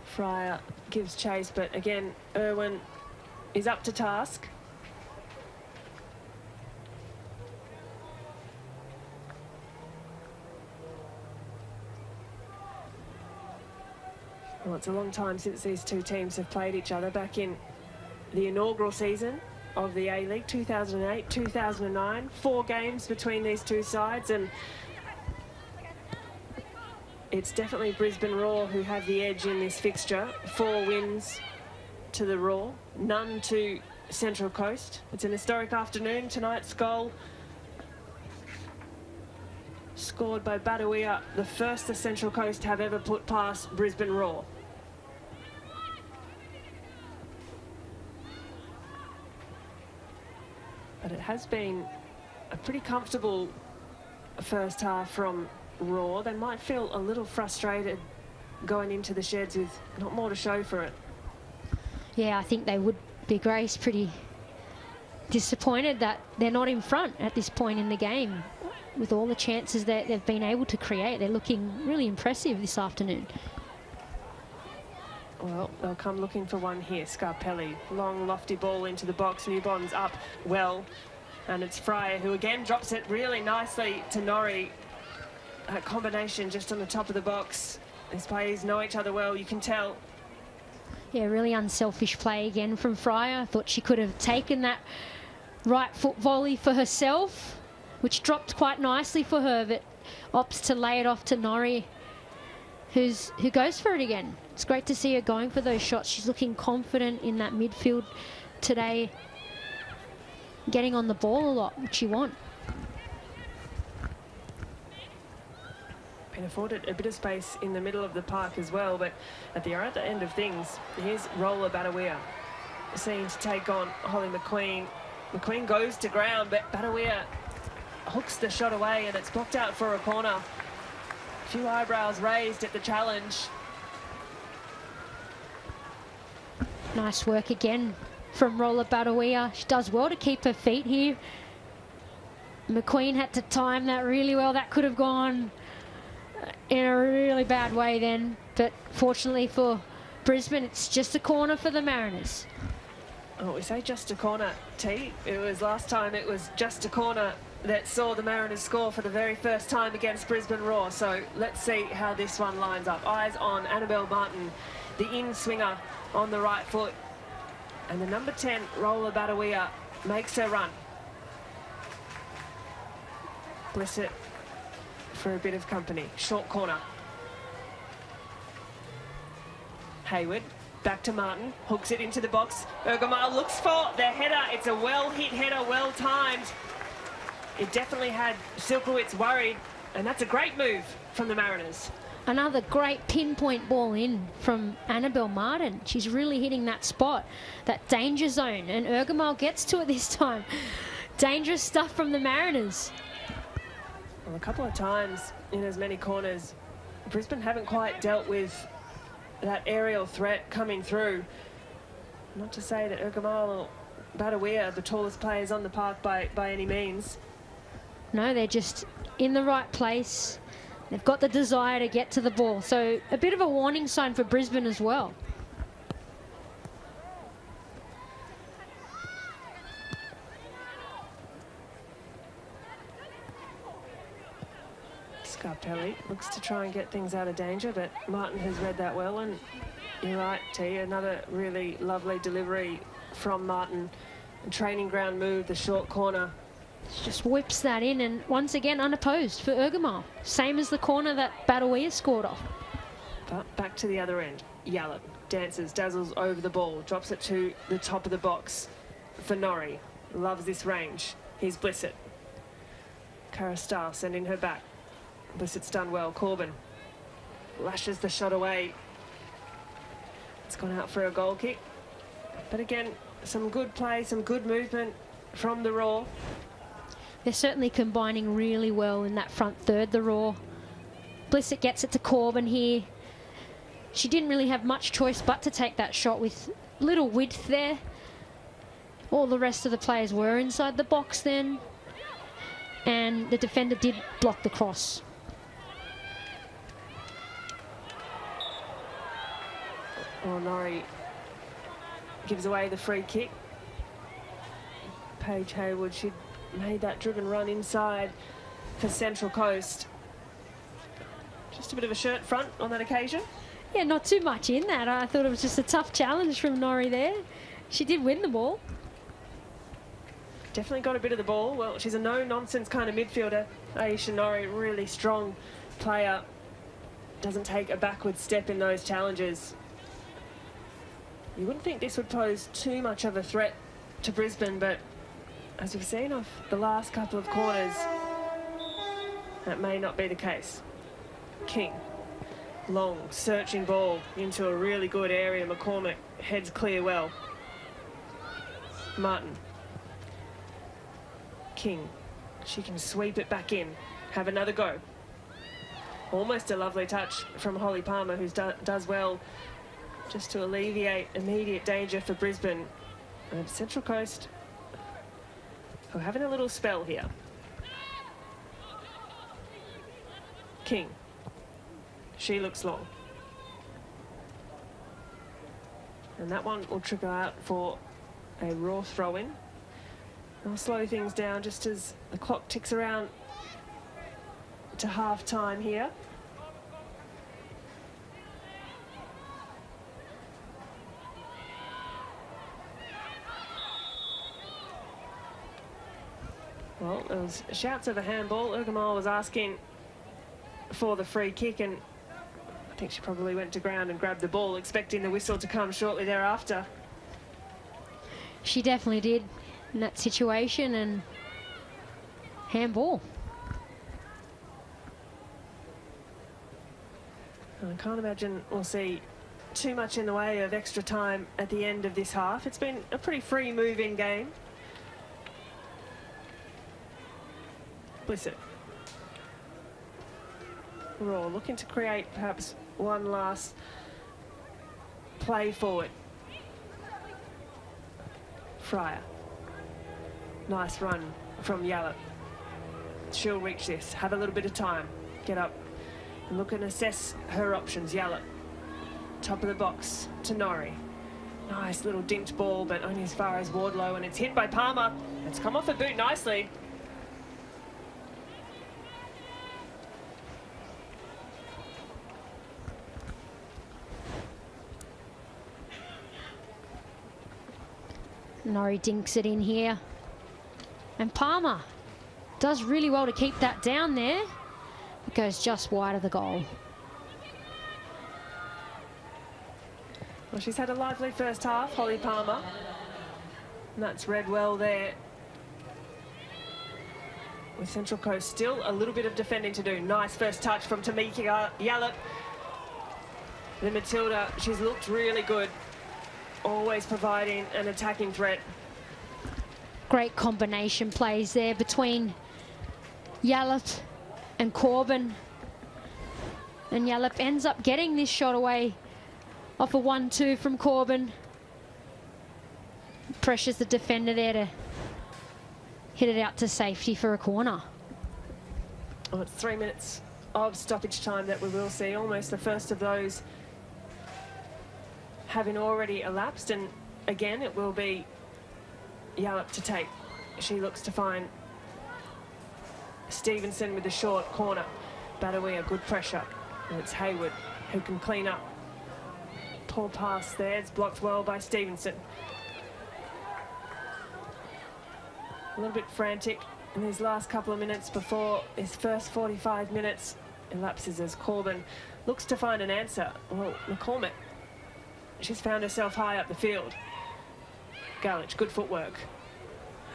Fryer gives chase, but again, Irwin is up to task. Well, it's a long time since these two teams have played each other, back in the inaugural season of the A-League, 2008, 2009. 4 games between these two sides, and it's definitely Brisbane Roar who have the edge in this fixture. 4 wins to the Roar, none to Central Coast. It's an historic afternoon. Tonight's goal scored by Badawea, the first the Central Coast have ever put past Brisbane Roar. But it has been a pretty comfortable first half from Roar. They might feel a little frustrated going into the sheds with not more to show for it. Yeah, I think they would be, Grace, pretty disappointed that they're not in front at this point in the game. With all the chances that they've been able to create, they're looking really impressive this afternoon. Well, they'll come looking for one here. Scarpelli, long lofty ball into the box. Newbon's up well, and it's Fryer who again drops it really nicely to Norrie. That combination just on the top of the box. These players know each other well, you can tell. Yeah, really unselfish play again from Fryer. I thought she could have taken that right foot volley for herself, which dropped quite nicely for her, but opts to lay it off to Norrie, who goes for it again. It's great to see her going for those shots. She's looking confident in that midfield today, getting on the ball a lot, which you want. Been afforded a bit of space in the middle of the park as well, but at the other end of things, here's Roller Badawea, seen to take on Holly McQueen. McQueen goes to ground, but Badawea hooks the shot away, and it's blocked out for a corner. A few eyebrows raised at the challenge. Nice work again from Roller Badawea. She does well to keep her feet here. McQueen had to time that really well. That could have gone in a really bad way then, but fortunately for Brisbane, it's just a corner for the Mariners. Oh, we say just a corner, T. It was last time it was just a corner that saw the Mariners score for the very first time against Brisbane Roar. So let's see how this one lines up. Eyes on Annabelle Martin, the in-swinger on the right foot. And the number 10, Roller Badawia, makes her run. Blissett for a bit of company. Short corner. Hayward, back to Martin, hooks it into the box. Urgamar looks for the header. It's a well-hit header, well-timed. It definitely had Silkowitz worried, and that's a great move from the Mariners. Another great pinpoint ball in from Annabelle Martin. She's really hitting that spot, that danger zone, and Urgamar gets to it this time. Dangerous stuff from the Mariners. Well, a couple of times in as many corners, Brisbane haven't quite dealt with that aerial threat coming through. Not to say that Urgamar or Badawia are the tallest players on the park by any means. No, they're just in the right place. They've got the desire to get to the ball. So a bit of a warning sign for Brisbane as well. Scarpelli looks to try and get things out of danger, but Martin has read that well, and you're right, T, another really lovely delivery from Martin. A training ground move, the short corner. Just whips that in, and once again unopposed for Urgamar. Same as the corner that Badawia scored off. But back to the other end. Yallop dances, dazzles over the ball, drops it to the top of the box for Norrie. Loves this range. Here's Blissett. Karastar sending her back. Blissett's done well. Corbin lashes the shot away. It's gone out for a goal kick. But again, some good play, some good movement from the Roar. They're certainly combining really well in that front third, the Roar. Blissett gets it to Corbin here. She didn't really have much choice but to take that shot with little width there. All the rest of the players were inside the box then. And the defender did block the cross. Well, Norrie gives away the free kick. Paige Hayward, she'd made that driven run inside for Central Coast. Just a bit of a shirt front on that occasion. Yeah, not too much in that. I thought it was just a tough challenge from Norrie there. She did win the ball. Definitely got a bit of the ball. Well, she's a no-nonsense kind of midfielder. Aisha Norrie, really strong player. Doesn't take a backward step in those challenges. You wouldn't think this would pose too much of a threat to Brisbane, but as we've seen off the last couple of corners, that may not be the case. King, long, searching ball into a really good area. McCormick heads clear well. Martin. King, she can sweep it back in, have another go. Almost a lovely touch from Holly Palmer, who does well just to alleviate immediate danger for Brisbane. And Central Coast are having a little spell here. King, she looks long. And that one will trickle out for a Raw throw-in. I'll slow things down just as the clock ticks around to half time here. Well, there was shouts of a handball. Urgamar was asking for the free kick, and I think she probably went to ground and grabbed the ball, expecting the whistle to come shortly thereafter. She definitely did in that situation, and handball. I can't imagine we'll see too much in the way of extra time at the end of this half. It's been a pretty free moving game. Blissett. Raw looking to create perhaps one last play forward. Fryer. Nice run from Yallop. She'll reach this, have a little bit of time, get up and look and assess her options. Yallop, top of the box to Norrie. Nice little dinked ball, but only as far as Wardlow, and it's hit by Palmer. It's come off the boot nicely. Norrie dinks it in here. And Palmer does really well to keep that down there. It goes just wide of the goal. Well, she's had a lively first half, Holly Palmer. And that's read well there. With Central Coast still a little bit of defending to do. Nice first touch from Tamika Yallop. The Matilda, she's looked really good. Always providing an attacking threat. Great combination plays there between Yallop and Corbin. And Yallop ends up getting this shot away off a 1-2 from Corbin. Pressures the defender there to hit it out to safety for a corner. Oh, it's 3 minutes of stoppage time that we will see. Almost the first of those having already elapsed. And again, it will be Yallop to take. She looks to find Stevenson with the short corner. Badawia, good pressure. And it's Hayward who can clean up. Poor pass there. It's blocked well by Stevenson. A little bit frantic in his last couple of minutes before his first 45 minutes elapses as Corbin looks to find an answer. Well, McCormick, she's found herself high up the field. Galich, good footwork.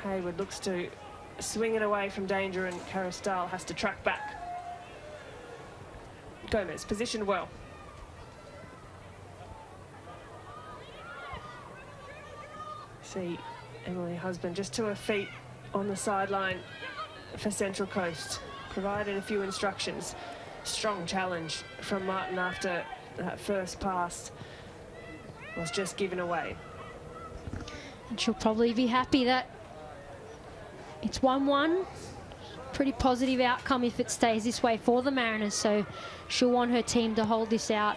Hayward looks to swing it away from danger, and Carristal has to track back. Gomez positioned well. See Emily Husband just to her feet on the sideline for Central Coast, provided a few instructions. Strong challenge from Martin after that first pass was just given away. And she'll probably be happy that it's 1-1. Pretty positive outcome if it stays this way for the Mariners, so she'll want her team to hold this out,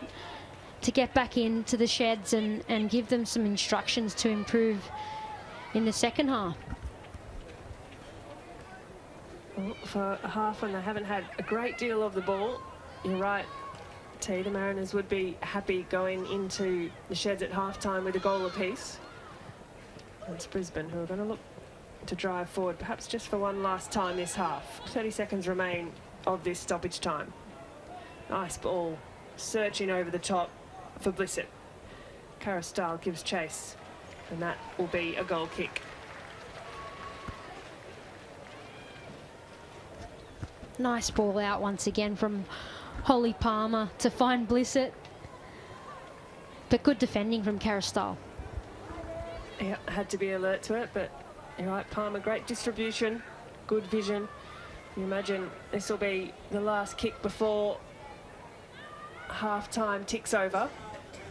to get back into the sheds and give them some instructions to improve in the second half. Well, for a half when they haven't had a great deal of the ball, you're right, T, the Mariners would be happy going into the sheds at half-time with a goal apiece. It's Brisbane who are going to look to drive forward, perhaps just for one last time this half. 30 seconds remain of this stoppage time. Nice ball, searching over the top for Blissett. Carristal gives chase, and that will be a goal kick. Nice ball out once again from Holly Palmer to find Blissett. But good defending from Carristal. Yeah, had to be alert to it, but you're right, Palmer, great distribution, good vision. You imagine this will be the last kick before half-time ticks over.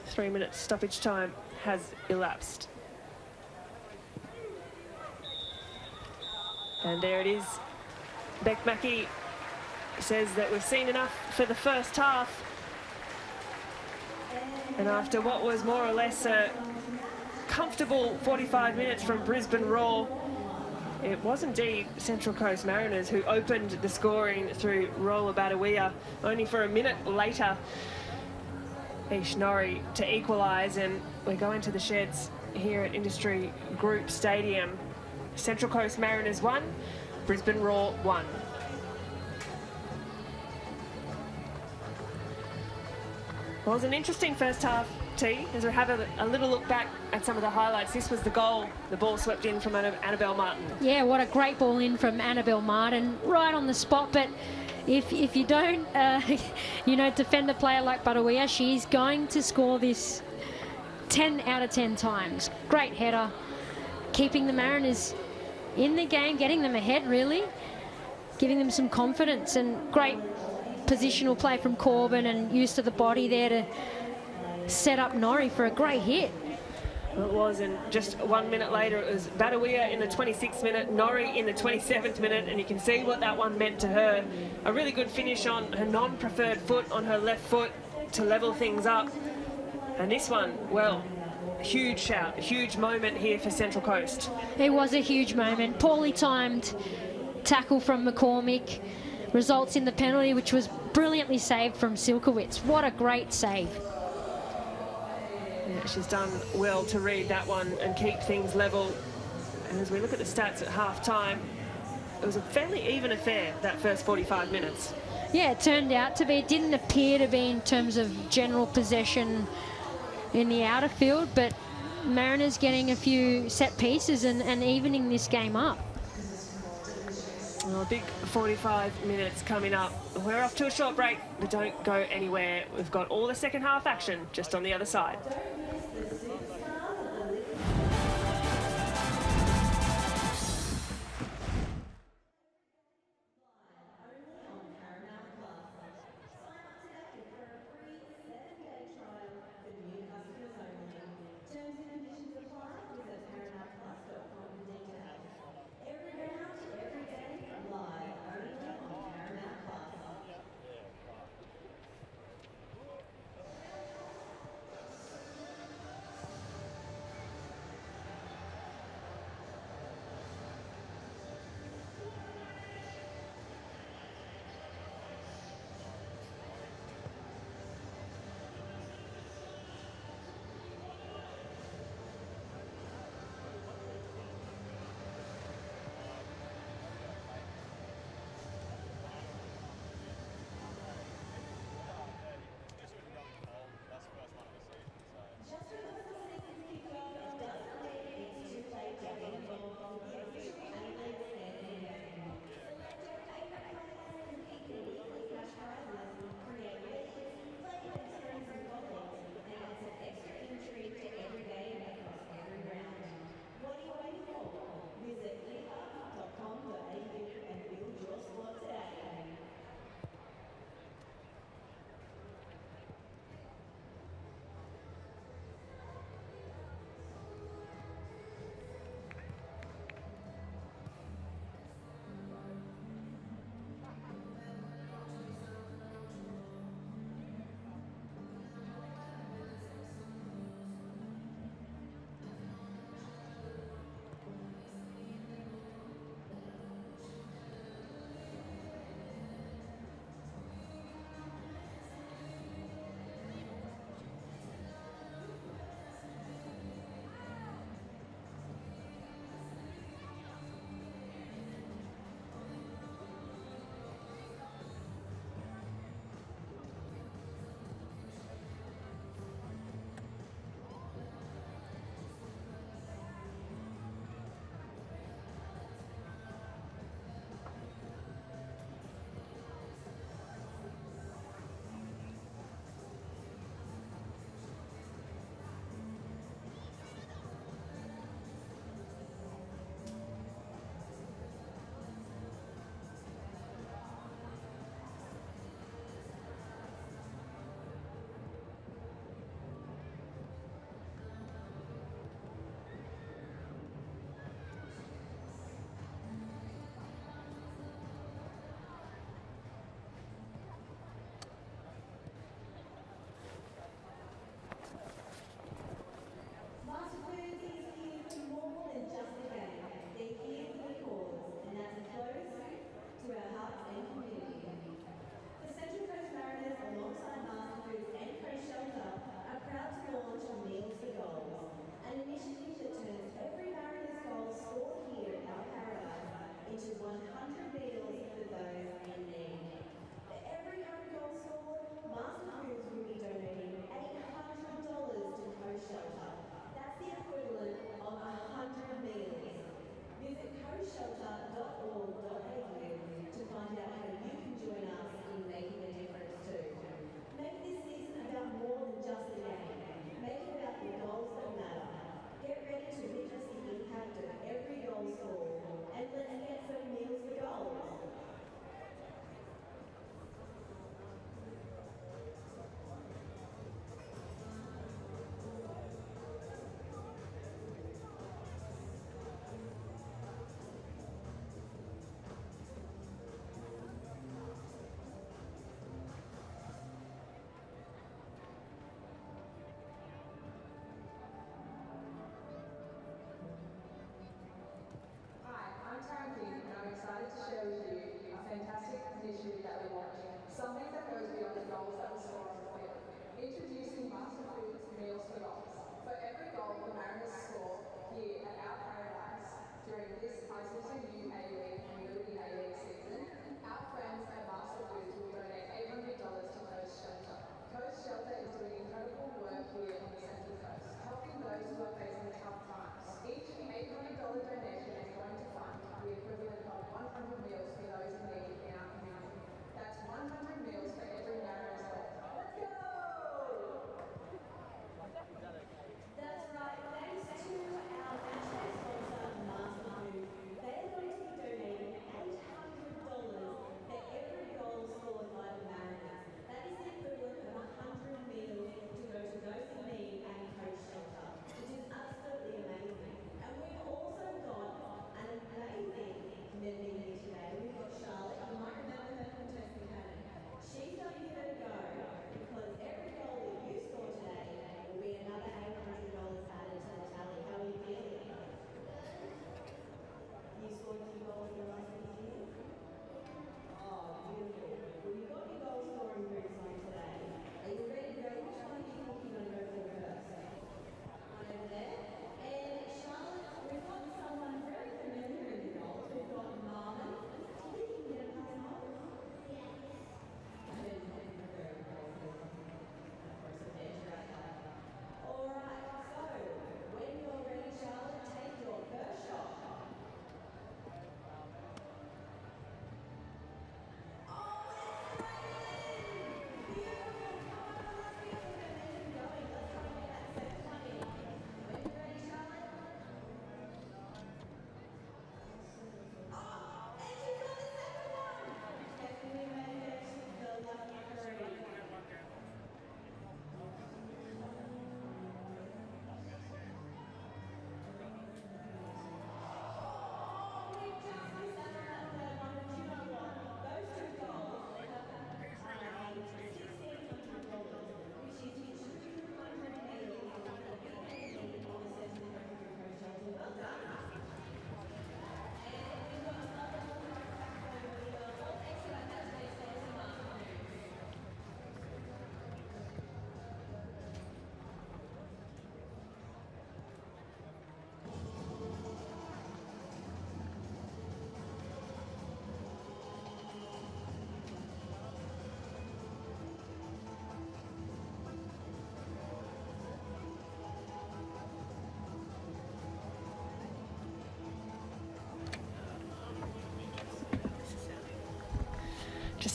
3 minutes stoppage time has elapsed. And there it is. Beck Mackey says that we've seen enough for the first half. And after what was more or less a comfortable 45 minutes from Brisbane Roar, it was indeed Central Coast Mariners who opened the scoring through Rolla Badawia. Only for a minute later, Ish Norrie to equalise, and we're going to the sheds here at Industry Group Stadium. Central Coast Mariners 1, Brisbane Roar 1. Well, it was an interesting first half, T, as we have a little look back at some of the highlights. This was the goal, the ball swept in from Annabelle Martin. Yeah, what a great ball in from Annabelle Martin, right on the spot. But if you don't, defend a player like Badawia, she's going to score this 10 out of 10 times. Great header, keeping the Mariners in the game, getting them ahead, really, giving them some confidence, and great positional play from Corbin and use of the body there to set up Norrie for a great hit. Well, it was, and just 1 minute later it was Badawia in the 26th minute, Norrie in the 27th minute, and you can see what that one meant to her. A really good finish on her non-preferred foot, on her left foot, to level things up. And this one, well, huge shout, a huge moment here for Central Coast. It was a huge moment. Poorly timed tackle from McCormick results in the penalty, which was brilliantly saved from Silkowitz. What a great save. Yeah, she's done well to read that one and keep things level. And as we look at the stats at half-time, it was a fairly even affair, that first 45 minutes. Yeah, it turned out to be. It didn't appear to be in terms of general possession in the outer field, but Mariners getting a few set pieces and evening this game up. Well, a big 45 minutes coming up. We're off to a short break, but don't go anywhere. We've got all the second half action just on the other side.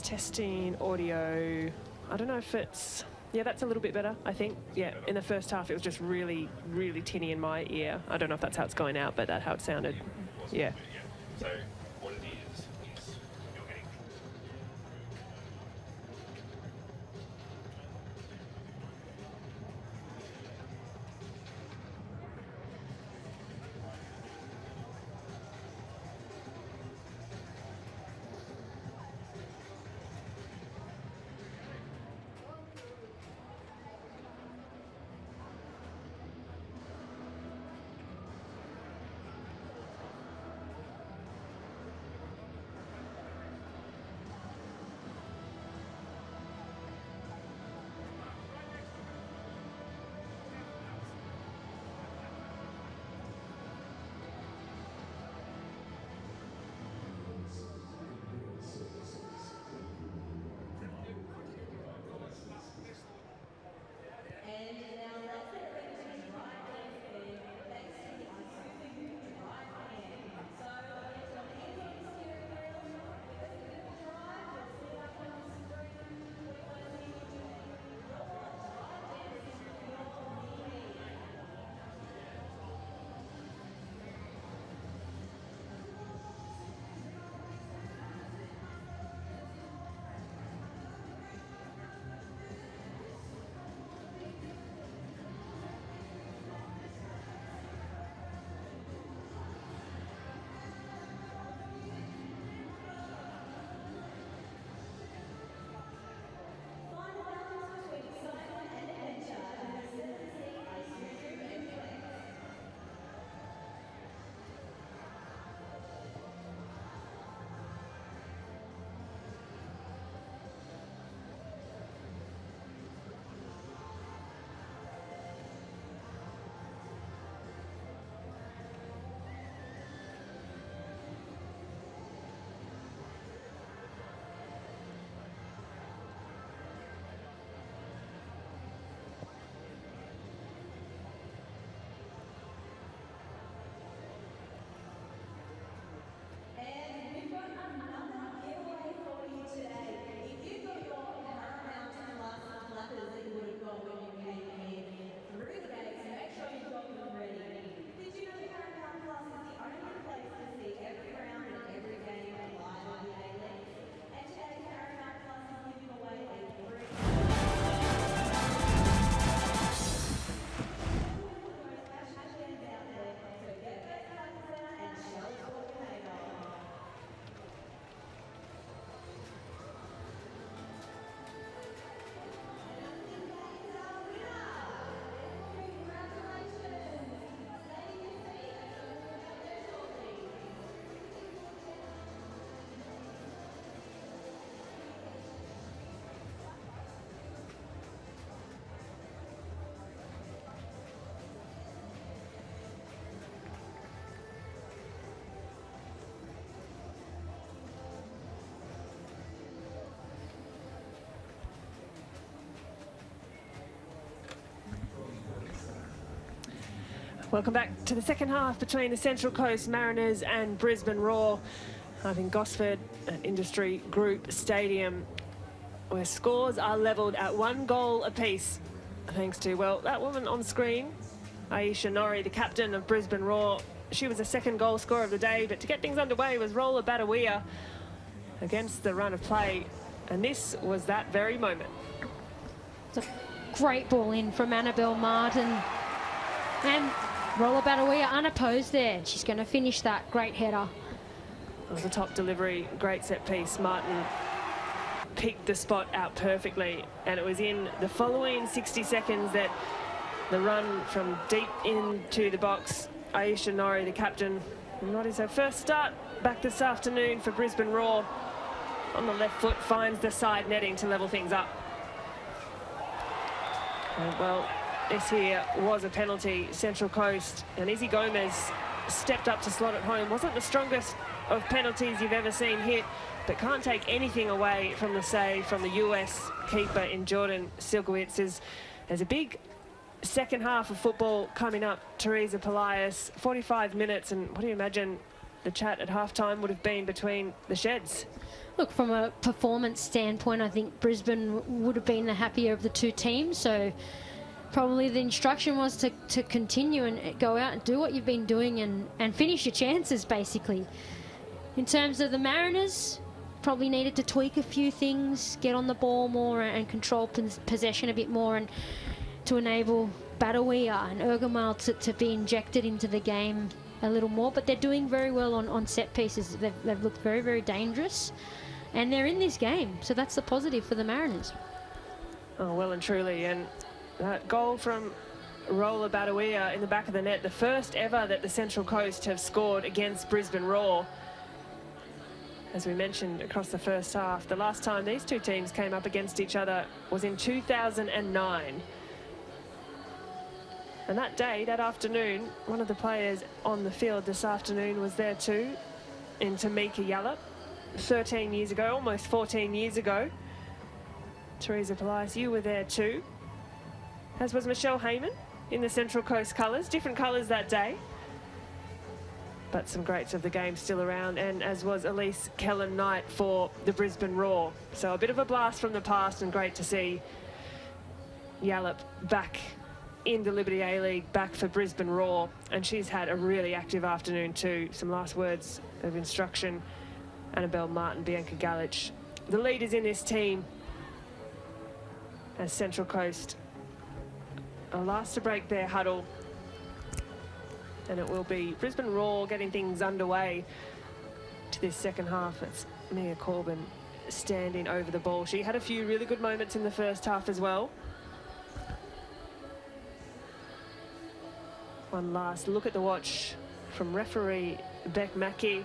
Testing audio. I don't know if it's... Yeah, that's a little bit better, I think. Yeah, in the first half, it was just really, really tinny in my ear. I don't know if that's how it's going out, but that's how it sounded. Yeah. So what it is you're getting. Welcome back to the second half between the Central Coast Mariners and Brisbane Roar up in Gosford at Industry Group Stadium, where scores are levelled at 1 goal apiece, thanks to, well, that woman on screen, Aisha Norrie, the captain of Brisbane Roar. She was the second goal scorer of the day, but to get things underway was Rolla Badawia against the run of play, and this was that very moment. It's a great ball in from Annabelle Martin, and Rolla Badawia unopposed there. She's going to finish that. Great header. It was a top delivery, great set piece. Martin picked the spot out perfectly, and it was in the following 60 seconds that the run from deep into the box, Aisha Norrie, the captain, not is her first start back this afternoon for Brisbane Roar, on the left foot finds the side netting to level things up. And well, this here was a penalty. Central Coast and Izzy Gomez stepped up to slot it home. Wasn't the strongest of penalties you've ever seen hit, but can't take anything away from the save from the US keeper in Jordan Silkowitz. There's a big second half of football coming up. Teresa Polias, 45 minutes, and what do you imagine the chat at halftime would have been between the sheds. Look, from a performance standpoint, I think Brisbane would have been the happier of the two teams. So probably the instruction was to continue and go out and do what you've been doing and finish your chances, basically. In terms of the Mariners, probably needed to tweak a few things, get on the ball more and control possession a bit more, and to enable Badawia and Urgamal to be injected into the game a little more. But they're doing very well on set pieces. They've looked very, very dangerous. And they're in this game, so that's the positive for the Mariners. Oh, well and truly. And that goal from Roller Badawia in the back of the net, the first ever that the Central Coast have scored against Brisbane Roar. As we mentioned across the first half, the last time these two teams came up against each other was in 2009. And that day, that afternoon, one of the players on the field this afternoon was there too, in Tamika Yallop. 13 years ago, almost 14 years ago. Teresa Polias, you were there too, as was Michelle Heyman in the Central Coast colours. Different colours that day, but some greats of the game still around, and as was Elise Kellen-Knight for the Brisbane Roar. So a bit of a blast from the past, and great to see Yallop back in the Liberty A-League, back for Brisbane Roar, and she's had a really active afternoon too. Some last words of instruction. Annabelle Martin, Bianca Galich, the leaders in this team, as Central Coast are last to break their huddle. And it will be Brisbane Roar getting things underway to this second half. It's Mia Corbin standing over the ball. She had a few really good moments in the first half as well. One last look at the watch from referee Beck Mackey.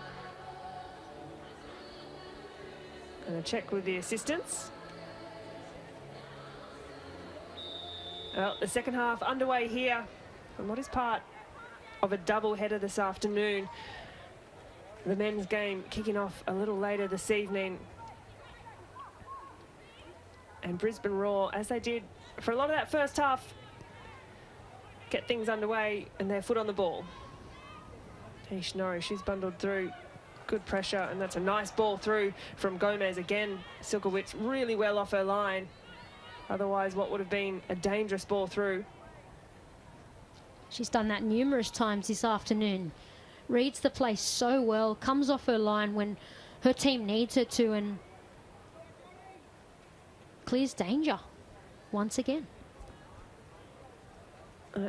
And a check with the assistants. Well, the second half underway here, and what is part of a double header this afternoon. The men's game kicking off a little later this evening. And Brisbane Roar, as they did for a lot of that first half, get things underway and their foot on the ball. Ishinori, she's bundled through. Good pressure, and that's a nice ball through from Gomez again. Silkowitz really well off her line. Otherwise, what would have been a dangerous ball through. She's done that numerous times this afternoon. Reads the place so well, comes off her line when her team needs her to, and clears danger once again.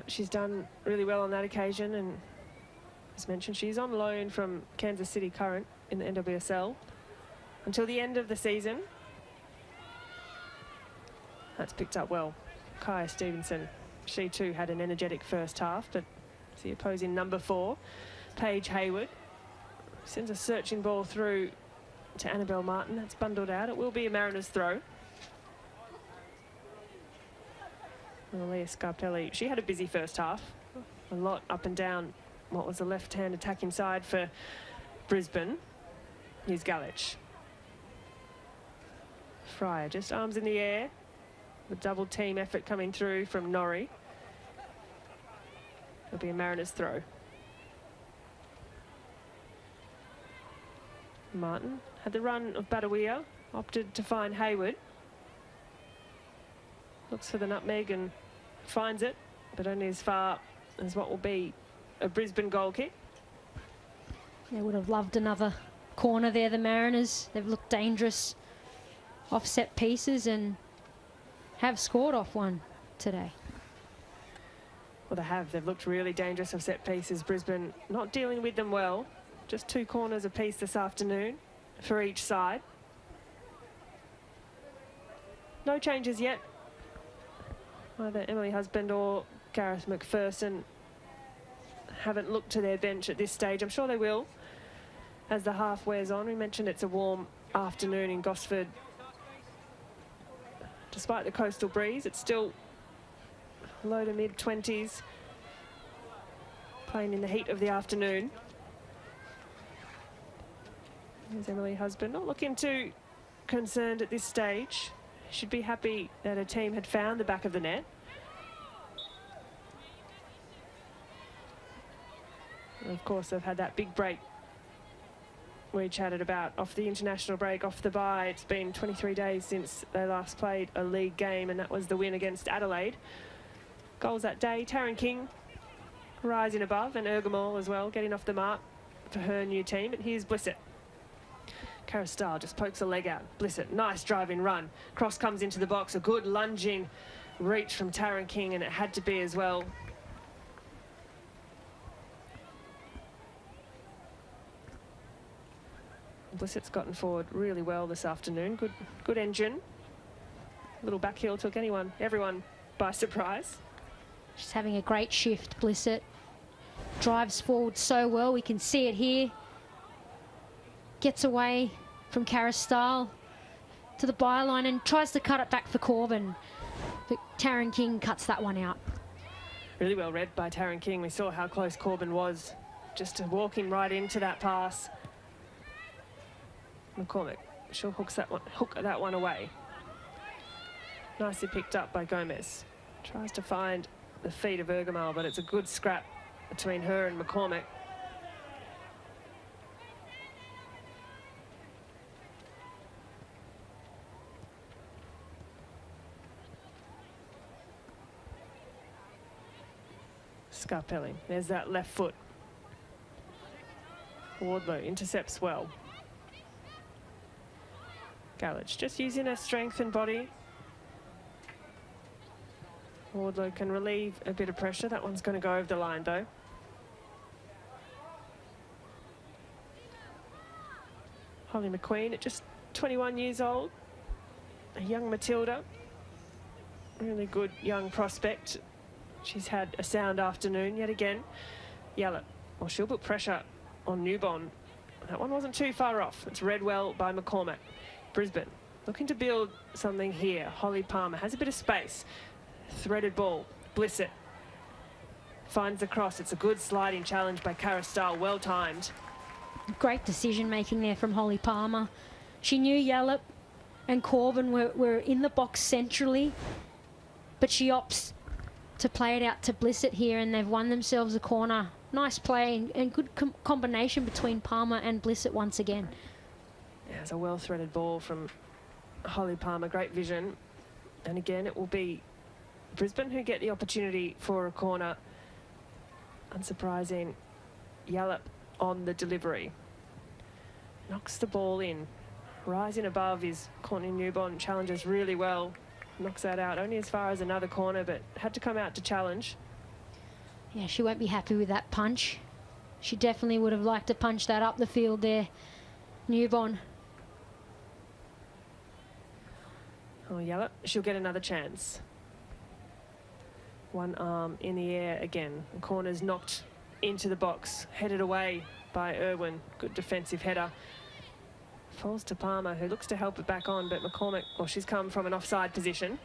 She's done really well on that occasion, and as mentioned, she's on loan from Kansas City Current in the NWSL until the end of the season. That's picked up well. Kaya Stevenson, she too had an energetic first half, but it's the opposing number 4, Paige Hayward, sends a searching ball through to Annabelle Martin. That's bundled out. It will be a Mariners throw. And Leah Scarpelli, she had a busy first half. A lot up and down what was the left-hand attacking side for Brisbane. Here's Galich. Fryer, just arms in the air. The double team effort coming through from Norrie. It'll be a Mariners throw. Martin had the run of Badawia, opted to find Hayward. Looks for the nutmeg and finds it, but only as far as what will be a Brisbane goal kick. They would have loved another corner there, the Mariners. They've looked dangerous off set pieces and have scored off one today. Well, they have. They've looked really dangerous off set pieces. Brisbane not dealing with them well. Just 2 corners apiece this afternoon for each side. No changes yet. Either Emily Husband or Gareth McPherson haven't looked to their bench at this stage. I'm sure they will as the half wears on. We mentioned it's a warm afternoon in Gosford. Despite the coastal breeze, it's still low to mid-20s, playing in the heat of the afternoon. There's Emily Husband, not looking too concerned at this stage. Should be happy that her team had found the back of the net. And of course, they've had that big break we chatted about off the international break, off the bye. It's been 23 days since they last played a league game, and that was the win against Adelaide. Goals that day, Taryn King rising above, and Ergamall as well, getting off the mark for her new team. And here's Blissett. Carastal just pokes a leg out. Blissett, nice driving run. Cross comes into the box, a good lunging reach from Taryn King, and it had to be as well. Blissett's gotten forward really well this afternoon. Good engine. Little back heel took everyone by surprise. She's having a great shift, Blissett. Drives forward so well, we can see it here. Gets away from Carastal to the byline and tries to cut it back for Corbin. But Taryn King cuts that one out. Really well read by Taryn King. We saw how close Corbin was, just walking right into that pass. McCormick, she'll hook that one away. Nicely picked up by Gomez. Tries to find the feet of Ergamall, but it's a good scrap between her and McCormick. Scarpelli, there's that left foot. Wardlow intercepts well. Gallage just using her strength and body. Wardlow can relieve a bit of pressure. That one's going to go over the line though. Holly McQueen at just 21 years old. A young Matilda. Really good young prospect. She's had a sound afternoon yet again. Yallop. Well, she'll put pressure on Newbon. That one wasn't too far off. It's read well by McCormack. Brisbane looking to build something here. Holly Palmer has a bit of space. Threaded ball. Blissett finds the cross. It's a good sliding challenge by Carastal. Well timed. Great decision making there from Holly Palmer. She knew Yallop and Corbin were in the box centrally, but she opts to play it out to Blissett here, and they've won themselves a corner. Nice play and good combination between Palmer and Blissett once again. Yeah, it's a well-threaded ball from Holly Palmer. Great vision. And again, it will be Brisbane who get the opportunity for a corner. Unsurprising. Yallop on the delivery. Knocks the ball in. Rising above is Courtney Newbon. Challenges really well. Knocks that out only as far as another corner, but had to come out to challenge. Yeah, she won't be happy with that punch. She definitely would have liked to punch that up the field there, Newbon. Oh, Yallop, she'll get another chance. One arm in the air again. The corner's knocked into the box, headed away by Irwin. Good defensive header. Falls to Palmer, who looks to help it back on, but McCormick, well, she's come from an offside position.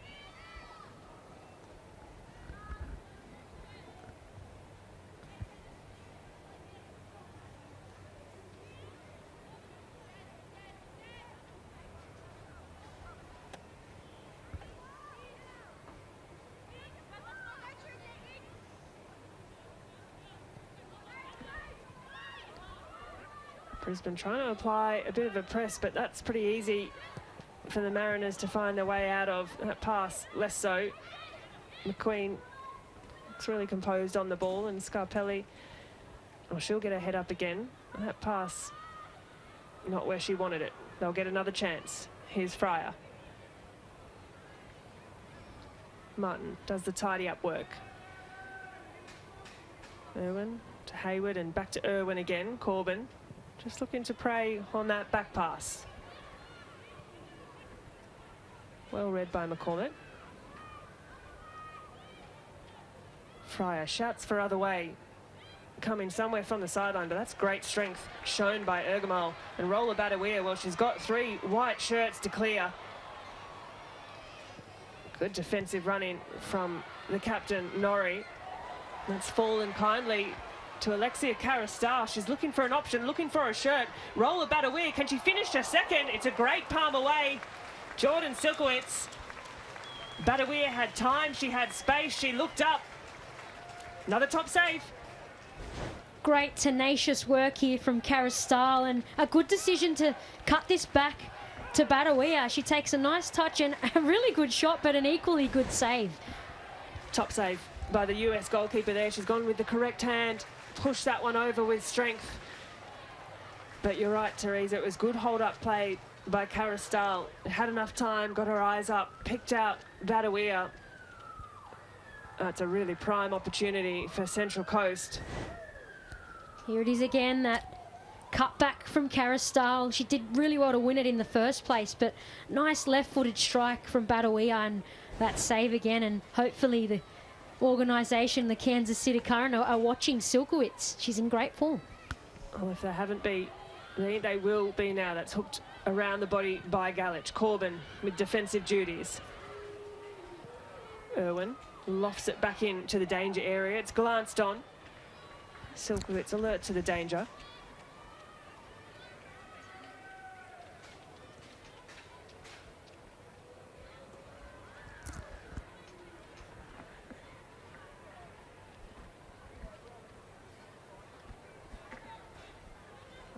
Brisbane trying to apply a bit of a press, but that's pretty easy for the Mariners to find their way out of. That pass, less so. McQueen looks really composed on the ball, and Scarpelli, well, she'll get her head up again. And that pass, not where she wanted it. They'll get another chance. Here's Fryer. Martin does the tidy-up work. Irwin to Hayward and back to Irwin again. Corbin just looking to prey on that back pass. Well read by McCormick. Fryer shouts for other way. Coming somewhere from the sideline, but that's great strength shown by Ergamall. And Roller Badawia, well, she's got 3 white shirts to clear. Good defensive running from the captain, Norrie. That's fallen kindly to Alexia Carastal. She's looking for an option, looking for a shirt. Roller Badawia, can she finish her second? It's a great palm away. Jordan Silkowitz. Badawia had time, she had space, she looked up. Another top save. Great tenacious work here from Karastal, and a good decision to cut this back to Badawia. She takes a nice touch and a really good shot, but an equally good save. Top save by the US goalkeeper there. She's gone with the correct hand, pushed that one over with strength. But you're right, Therese, it was good hold-up play by Karastal. Had enough time, got her eyes up, picked out Badawia. It's a really prime opportunity for Central Coast. Here it is again, that cut back from Karastal. She did really well to win it in the first place, but nice left-footed strike from Badawia, and that save again. And hopefully the organisation, the Kansas City Current, are watching Silkowitz. She's in great form. Well, if they haven't been, they will be now. That's hooked around the body by Galich. Corbin with defensive duties. Irwin lofts it back into the danger area. It's glanced on. Silkowitz alert to the danger.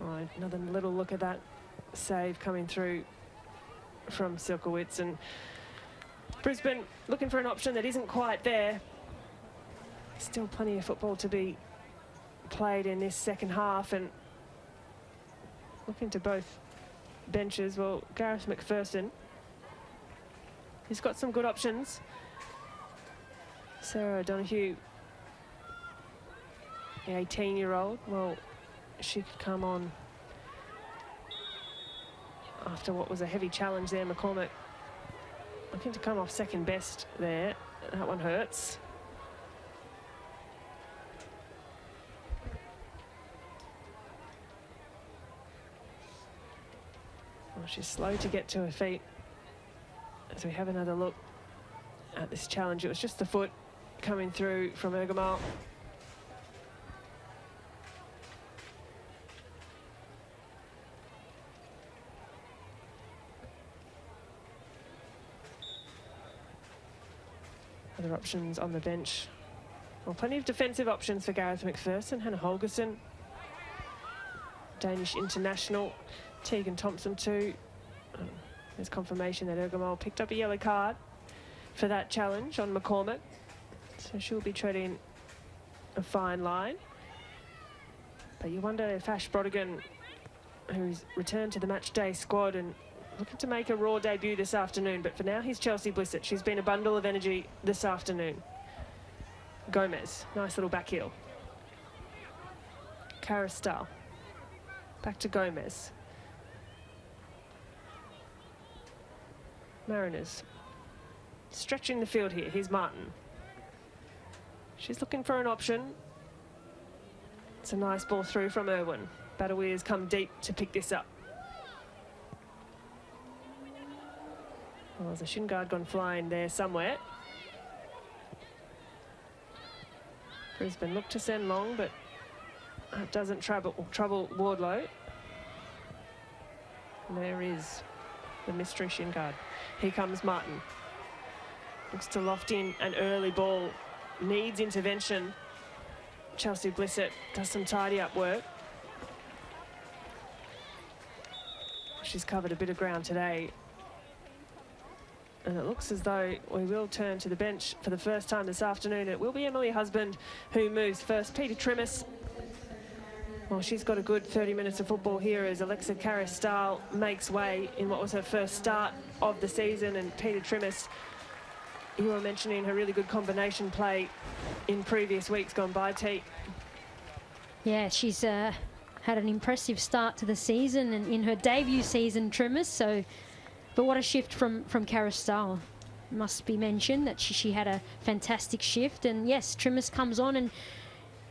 Oh, another little look at that save coming through from Silkowitz, and Brisbane looking for an option that isn't quite there. Still plenty of football to be played in this second half, and looking to both benches. Well, Gareth McPherson, he's got some good options. Sarah O'Donoghue, the 18-year-old, well, she could come on after what was a heavy challenge there. McCormick looking to come off second best there. That one hurts. Well, she's slow to get to her feet. As we have another look at this challenge, it was just the foot coming through from Ergamal. Other options on the bench. Well, plenty of defensive options for Gareth McPherson. Hannah Holgerson, Danish international. Tegan Thompson too. There's confirmation that Ergamal picked up a yellow card for that challenge on McCormick. So she'll be treading a fine line. But you wonder if Ash Brodigan, who's returned to the match day squad and looking to make a raw debut this afternoon, but for now he's Chelsea Blissett. She's been a bundle of energy this afternoon. Gomez, nice little back heel. Karastal, back to Gomez. Mariners, stretching the field here. Here's Martin. She's looking for an option. It's a nice ball through from Irwin. Badawia's come deep to pick this up. Well, there's a shin guard gone flying there somewhere. Brisbane look to send long, but that doesn't trouble Wardlow. And there is the mystery shin guard. Here comes Martin. Looks to loft in an early ball. Needs intervention. Chelsea Blissett does some tidy up work. She's covered a bit of ground today. And it looks as though we will turn to the bench for the first time this afternoon. It will be Emily Husband who moves first. Peter Trimis, well, she's got a good 30 minutes of football here as Alexa Karastal makes way in what was her first start of the season. And Peter Trimis, you were mentioning her really good combination play in previous weeks gone by, T. Yeah, she's had an impressive start to the season and in her debut season, Trimis. So, but what a shift from Karastal. Must be mentioned that she had a fantastic shift. And yes, Trimis comes on and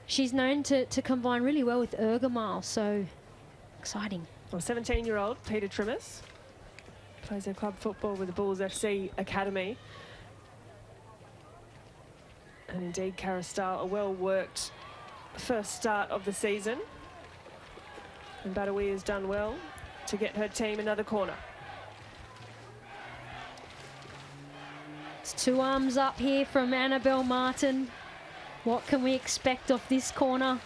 she's known to combine really well with Ergamal. So exciting. Well, 17-year-old Peter Trimis plays her club football with the Bulls FC Academy. And indeed, Karastal, a well-worked first start of the season. And Badawi has done well to get her team another corner. It's two arms up here from Annabelle Martin. What can we expect off this corner?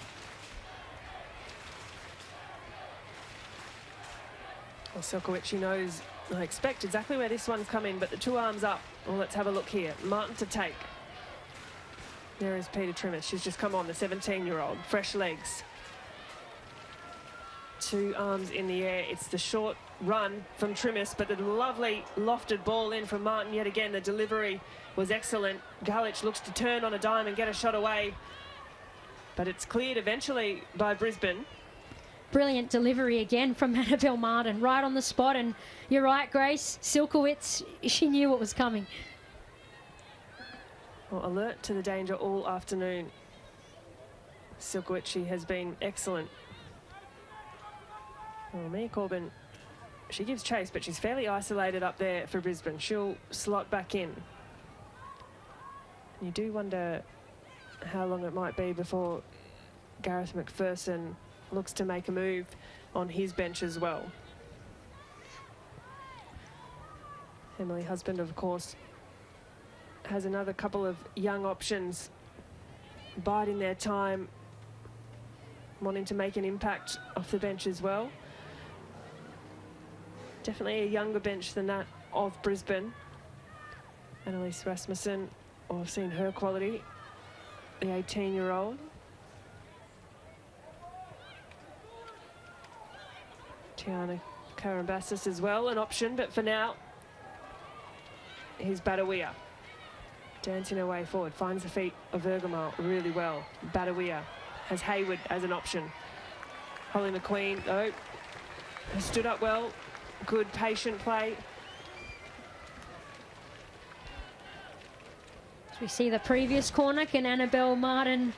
Well, Silkowicz knows, I expect exactly where this one's come in, but the two arms up. Well, let's have a look here. Martin to take. There is Peter Trimmis. She's just come on, the 17-year-old. Fresh legs. Two arms in the air. It's the short run from Trimmis, but the lovely lofted ball in from Martin yet again. The delivery was excellent. Galich looks to turn on a dime and get a shot away, but it's cleared eventually by Brisbane. Brilliant delivery again from Annabelle Martin, right on the spot. And you're right, Grace, Silkowicz, she knew what was coming. Well, alert to the danger all afternoon. Silkowicz has been excellent. Well, Mia Corbin, she gives chase, but she's fairly isolated up there for Brisbane. She'll slot back in. You do wonder how long it might be before Gareth McPherson looks to make a move on his bench as well. Emily Husband, of course, has another couple of young options biding their time, wanting to make an impact off the bench as well. Definitely a younger bench than that of Brisbane. Annalise Rasmussen, I've seen her quality, the 18-year-old. Tiana Karambassis as well, an option, but for now, here's Badawia. Dancing her way forward, finds the feet of Ergamal really well. Badawia has Hayward as an option. Holly McQueen, though, has stood up well. Good patient play. As we see the previous corner, can Annabelle Martin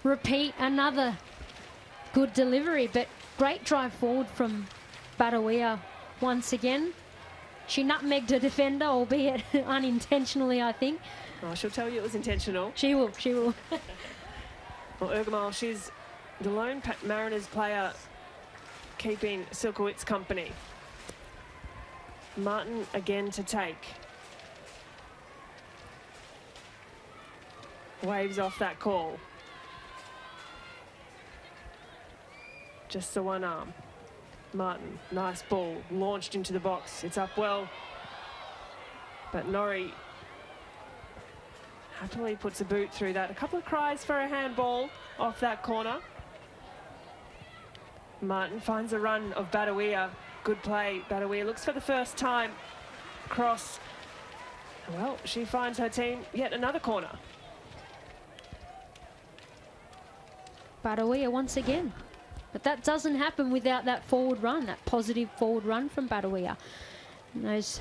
repeat another good delivery? But great drive forward from Badawia once again. She nutmegged her defender, albeit unintentionally, I think. Oh, she'll tell you it was intentional. She will, she will. Well, Ergamal, she's the lone Mariners player keeping Silkowicz company. Martin again to take. Waves off that call. Just the one arm. Martin, nice ball, launched into the box. It's up well. But Norrie happily puts a boot through that. A couple of cries for a handball off that corner. Martin finds a run of Badawia. Good play. Badawia looks for the first time. Cross. Well, she finds her team yet another corner. Badawia once again. But that doesn't happen without that forward run, that positive forward run from Badawia. And those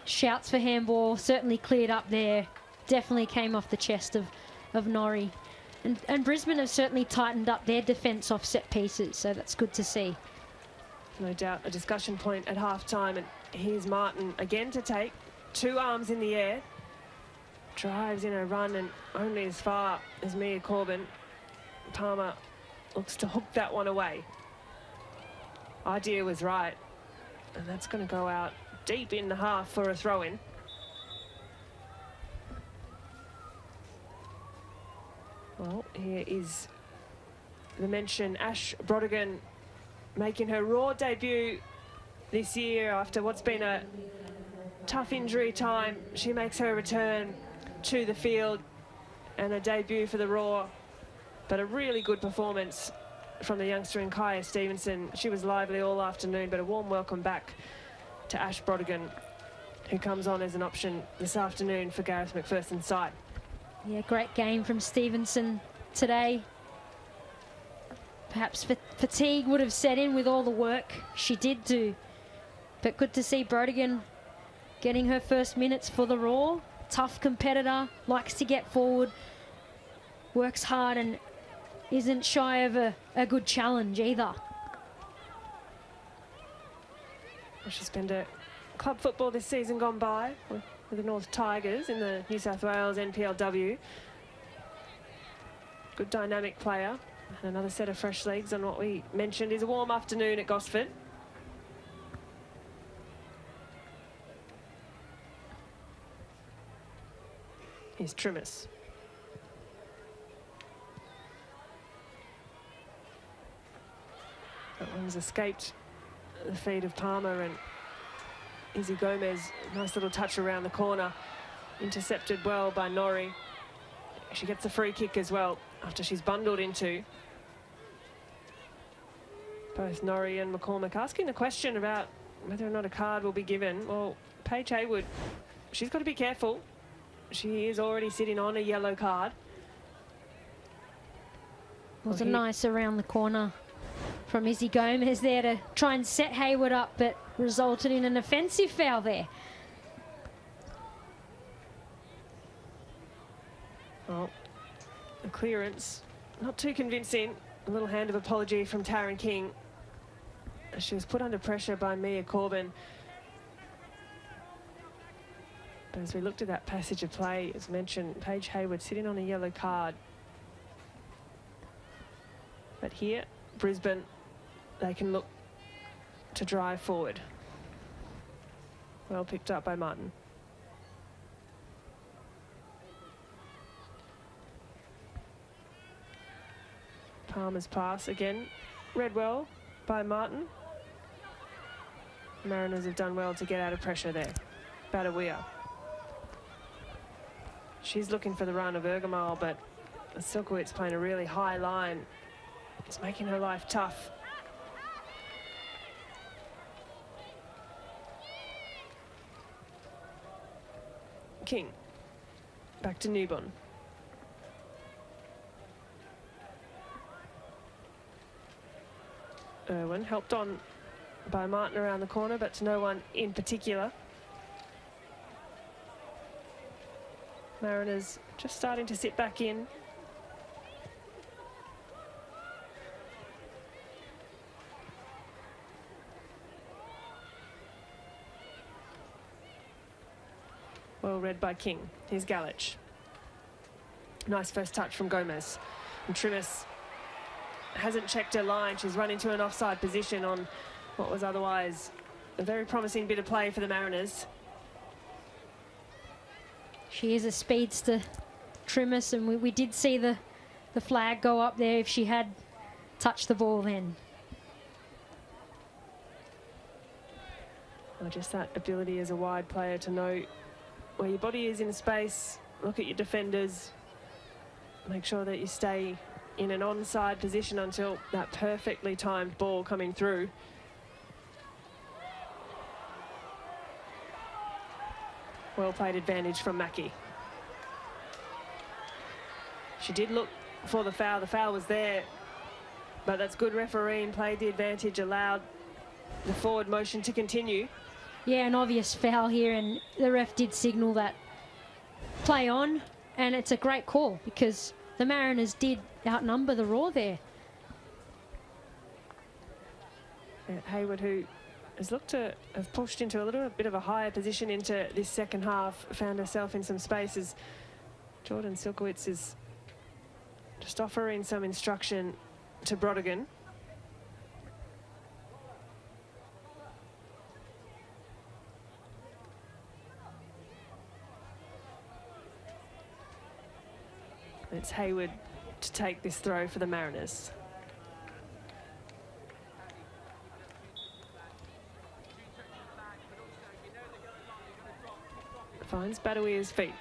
shouts for handball certainly cleared up there. Definitely came off the chest of Norrie. And Brisbane have certainly tightened up their defence off set pieces, so that's good to see. No doubt a discussion point at half-time, and here's Martin again to take. Two arms in the air. Drives in a run and only as far as Mia Corbin. Palmer looks to hook that one away. Idea was right, and that's going to go out deep in the half for a throw-in. Well, here is the mention, Ash Brodigan making her raw debut this year after what's been a tough injury time. She makes her return to the field and a debut for the Raw, but a really good performance from the youngster in Kaya Stevenson. She was lively all afternoon, but a warm welcome back to Ash Brodigan, who comes on as an option this afternoon for Gareth McPherson's side. Yeah, great game from Stevenson today. Perhaps fatigue would have set in with all the work she did do. But good to see Brodigan getting her first minutes for the Raw. Tough competitor, likes to get forward, works hard and isn't shy of a good challenge either. Well, she's been to club football this season gone by with the North Tigers in the New South Wales NPLW. Good dynamic player. And another set of fresh legs on what we mentioned is a warm afternoon at Gosford. Here's Trimmis. That one's escaped the feet of Palmer, and Izzy Gomez, nice little touch around the corner, intercepted well by Norrie. She gets a free kick as well after she's bundled into. Both Norrie and McCormick asking the question about whether or not a card will be given. Well, Paige Haywood, she's got to be careful. She is already sitting on a yellow card. It was a nice around the corner from Izzy Gomez there to try and set Haywood up, but resulted in an offensive foul there. Well, the clearance, not too convincing. A little hand of apology from Taryn King. She was put under pressure by Mia Corbin. But as we looked at that passage of play, as mentioned, Paige Haywood sitting on a yellow card. But here, Brisbane, they can look to drive forward. Well picked up by Martin. Palmer's pass again, read well by Martin. Mariners have done well to get out of pressure there. Badawia. She's looking for the run of Ergamal, but Silkowitz playing a really high line. It's making her life tough. King. Back to Newborn. Irwin helped on by Martin around the corner, but to no one in particular. Mariners just starting to sit back in. Well read by King. Here's Galich. Nice first touch from Gomez. And Trimis hasn't checked her line. She's run into an offside position on what was otherwise a very promising bit of play for the Mariners. She is a speedster, Trimis, and we did see the flag go up there if she had touched the ball then. Oh, just that ability as a wide player to know where your body is in space, look at your defenders, make sure that you stay in an onside position until that perfectly timed ball coming through. Well played advantage from Mackie. She did look for the foul. The foul was there, but that's good refereeing, played the advantage, allowed the forward motion to continue. Yeah, an obvious foul here, and the ref did signal that play on, and it's a great call because the Mariners did outnumber the Raw there. Yeah, Haywood, who has looked to have pushed into a little bit of a higher position into this second half, found herself in some spaces. Jordan Silkowitz is just offering some instruction to Brodigan. It's Haywood to take this throw for the Mariners. Finds Badawia's feet.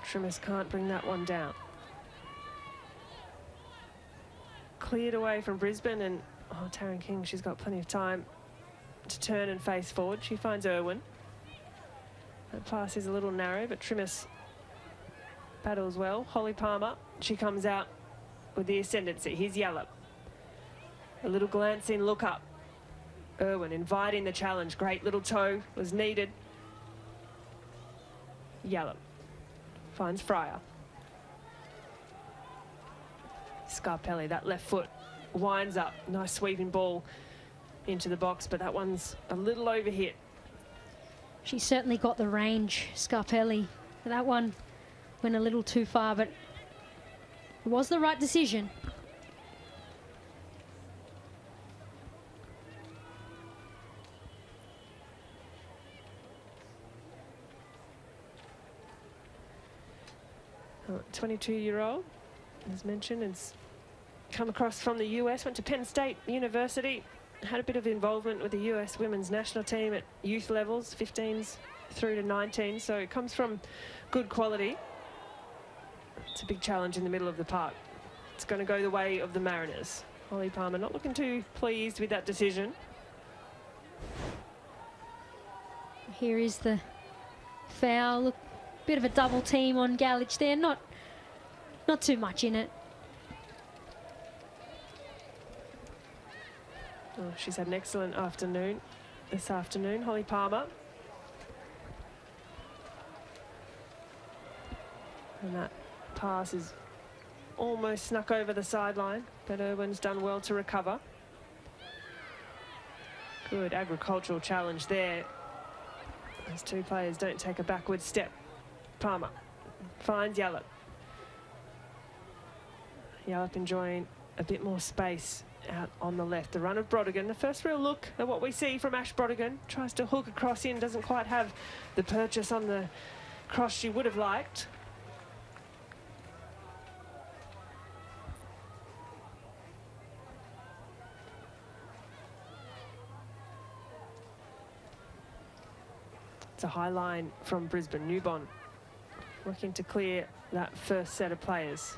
Trimis can't bring that one down. Cleared away from Brisbane, and Taryn King, she's got plenty of time to turn and face forward. She finds Irwin. That pass is a little narrow, but Trimis battles well. Holly Palmer, she comes out with the ascendancy. Here's Yallop. A little glancing look up. Irwin inviting the challenge. Great little toe was needed. Yallop finds Fryer. Scarpelli, that left foot winds up. Nice sweeping ball into the box, but that one's a little overhit. She certainly got the range, Scarpelli. That one went a little too far, but it was the right decision. Oh, 22-year-old, as mentioned, is come across from the US, went to Penn State University, had a bit of involvement with the US women's national team at youth levels, 15s through to 19, so it comes from good quality. It's a big challenge in the middle of the park. It's going to go the way of the Mariners. Holly Palmer not looking too pleased with that decision. Here is the foul. Look, bit of a double team on Galich there. Not too much in it. Oh, she's had an excellent afternoon this afternoon, Holly Palmer. And that pass is almost snuck over the sideline, but Irwin's done well to recover. Good agricultural challenge there. Those two players don't take a backward step. Palmer finds Yallop. Yallop enjoying a bit more space out on the left. The run of Brodigan, the first real look at what we see from Ash Brodigan. Tries to hook across in, doesn't quite have the purchase on the cross she would have liked. It's a high line from Brisbane. Newbon looking to clear that first set of players.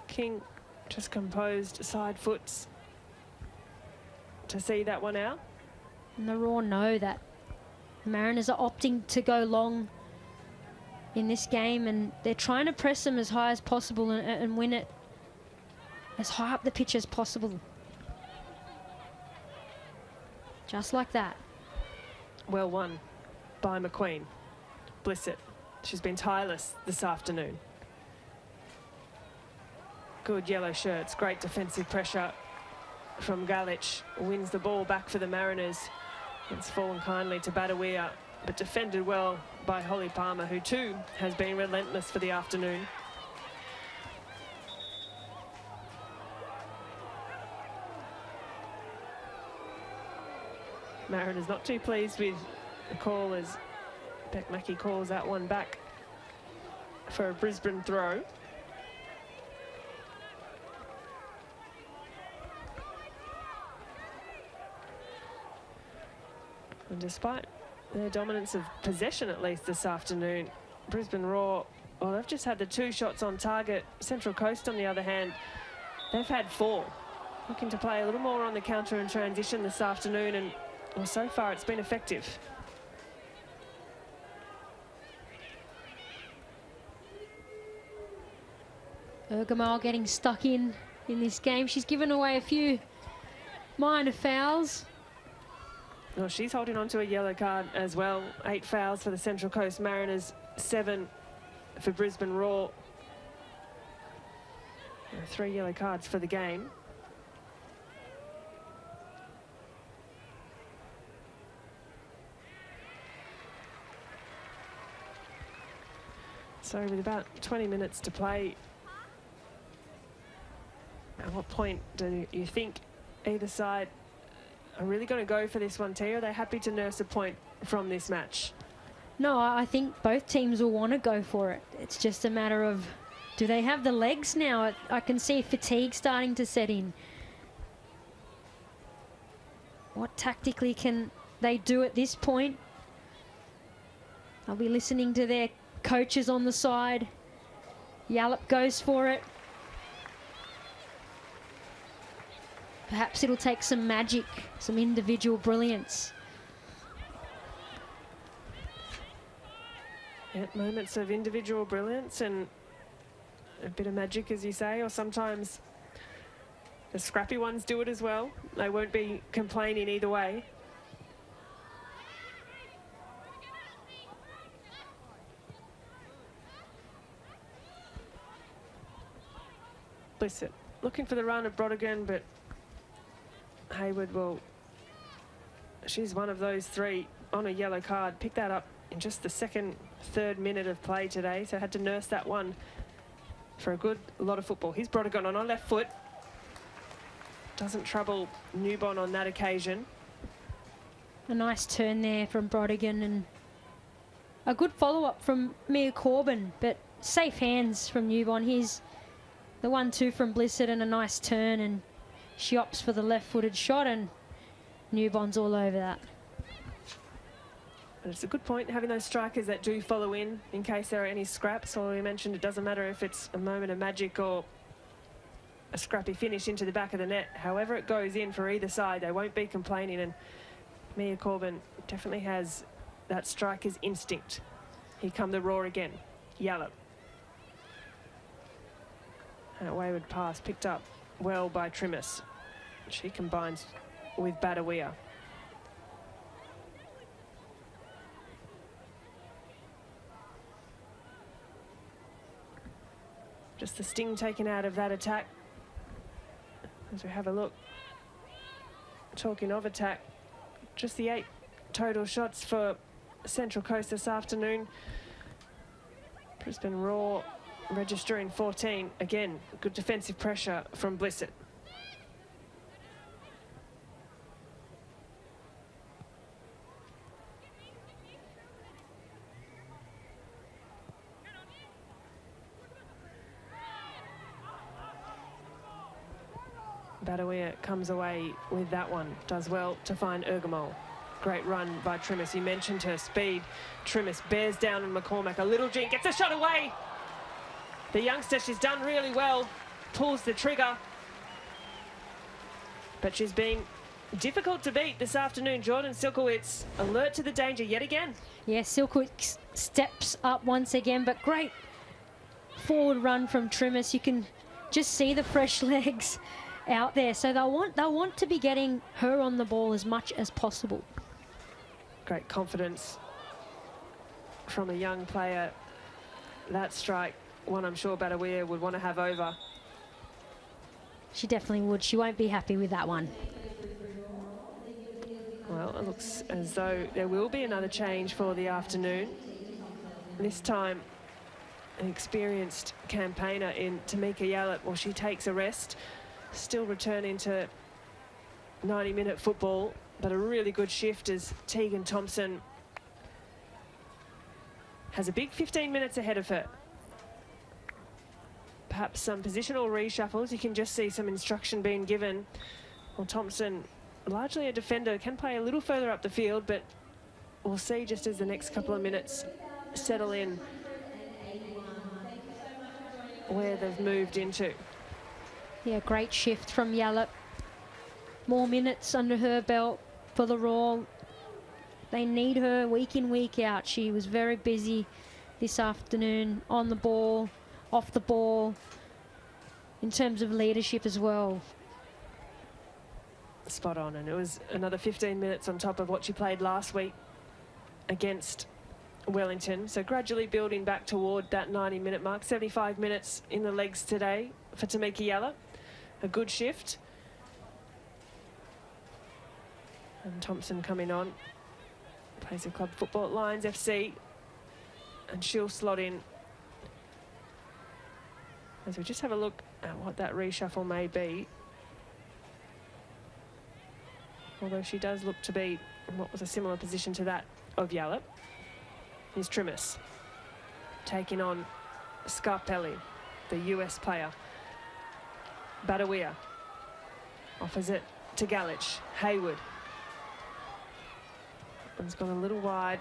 King just composed side foots to see that one out. And the Raw know that the Mariners are opting to go long in this game, and they're trying to press them as high as possible and win it as high up the pitch as possible. Just like that. Well won by McQueen. Blissett, she's been tireless this afternoon. Good yellow shirts, great defensive pressure from Galich. Wins the ball back for the Mariners. It's fallen kindly to Badawia, but defended well by Holly Palmer, who too has been relentless for the afternoon. Mariners not too pleased with the call as Beck Mackey calls that one back for a Brisbane throw. And despite their dominance of possession, at least this afternoon, Brisbane Roar, well, they've just had the 2 shots on target. Central Coast, on the other hand, they've had 4. Looking to play a little more on the counter and transition this afternoon, and well, so far it's been effective. Urgamal getting stuck in this game. She's given away a few minor fouls. Well, she's holding on to a yellow card as well. 8 fouls for the Central Coast Mariners, 7 for Brisbane Roar. 3 yellow cards for the game. So with about 20 minutes to play, at what point do you think either side are really going to go for this one, T? Are they happy to nurse a point from this match? No, I think both teams will want to go for it. It's just a matter of, do they have the legs now? I can see fatigue starting to set in. What tactically can they do at this point? I'll be listening to their coaches on the side. Yallop goes for it. Perhaps it'll take some magic, some individual brilliance. Yeah, moments of individual brilliance and a bit of magic, as you say, or sometimes the scrappy ones do it as well. They won't be complaining either way. Blissett looking for the run of Brodigan, but Hayward will, she's one of those 3 on a yellow card. Picked that up in just the third minute of play today, so had to nurse that one for a good lot of football. Here's Brodigan on left foot. Doesn't trouble Newbon on that occasion. A nice turn there from Brodigan, and A good follow-up from Mia Corbin, but safe hands from Newbon. Here's the 1-2 from Blissett and a nice turn, and she opts for the left-footed shot, and Newbon's all over that. And it's a good point, having those strikers that do follow in case there are any scraps. Or we mentioned it doesn't matter if it's a moment of magic or a scrappy finish into the back of the net. However it goes in for either side, they won't be complaining. And Mia Corbin definitely has that striker's instinct. Here come the roar again. Yallop. That wayward pass picked up well by Trimis. She combines with Badawia. Just the sting taken out of that attack. As we have a look. Talking of attack, just the 8 total shots for Central Coast this afternoon. Brisbane Roar registering 14. Again, good defensive pressure from Blissett. Badawia comes away with that one. Does well to find Ergamol. Great run by Trimis. You mentioned her speed. Trimis bears down on McCormack. A little Jean gets a shot away. The youngster, she's done really well. Pulls the trigger. But she's been difficult to beat this afternoon. Jordan Silkowitz alert to the danger yet again. Yeah, Silkowitz steps up once again, but great forward run from Trimis. You can just see the fresh legs out there, so they'll want to be getting her on the ball as much as possible. Great confidence from a young player. That strike, one I'm sure Badawia would want to have over. She definitely would. She won't be happy with that one. Well, it looks as though there will be another change for the afternoon. This time, an experienced campaigner in Tamika Yallop. Well, she takes a rest. Still returning to 90-minute football, but a really good shift as Tegan Thompson has a big 15 minutes ahead of her. Perhaps some positional reshuffles. You can just see some instruction being given. Well, Thompson, largely a defender, can play a little further up the field, but we'll see just as the next couple of minutes settle in where they've moved into. Yeah, great shift from Yallop. More minutes under her belt for the Roar. They need her week in, week out. She was very busy this afternoon, on the ball, off the ball, in terms of leadership as well. Spot on, and it was another 15 minutes on top of what she played last week against Wellington. So gradually building back toward that 90-minute mark. 75 minutes in the legs today for Tamika Yallop. A good shift. And Thompson coming on. Plays a club football at Lions FC. And she'll slot in. As we just have a look at what that reshuffle may be. Although she does look to be in what was a similar position to that of Yallop. Here's Trimis taking on Scarpelli, the US player. Badawia offers it to Galich. Hayward. One's gone a little wide.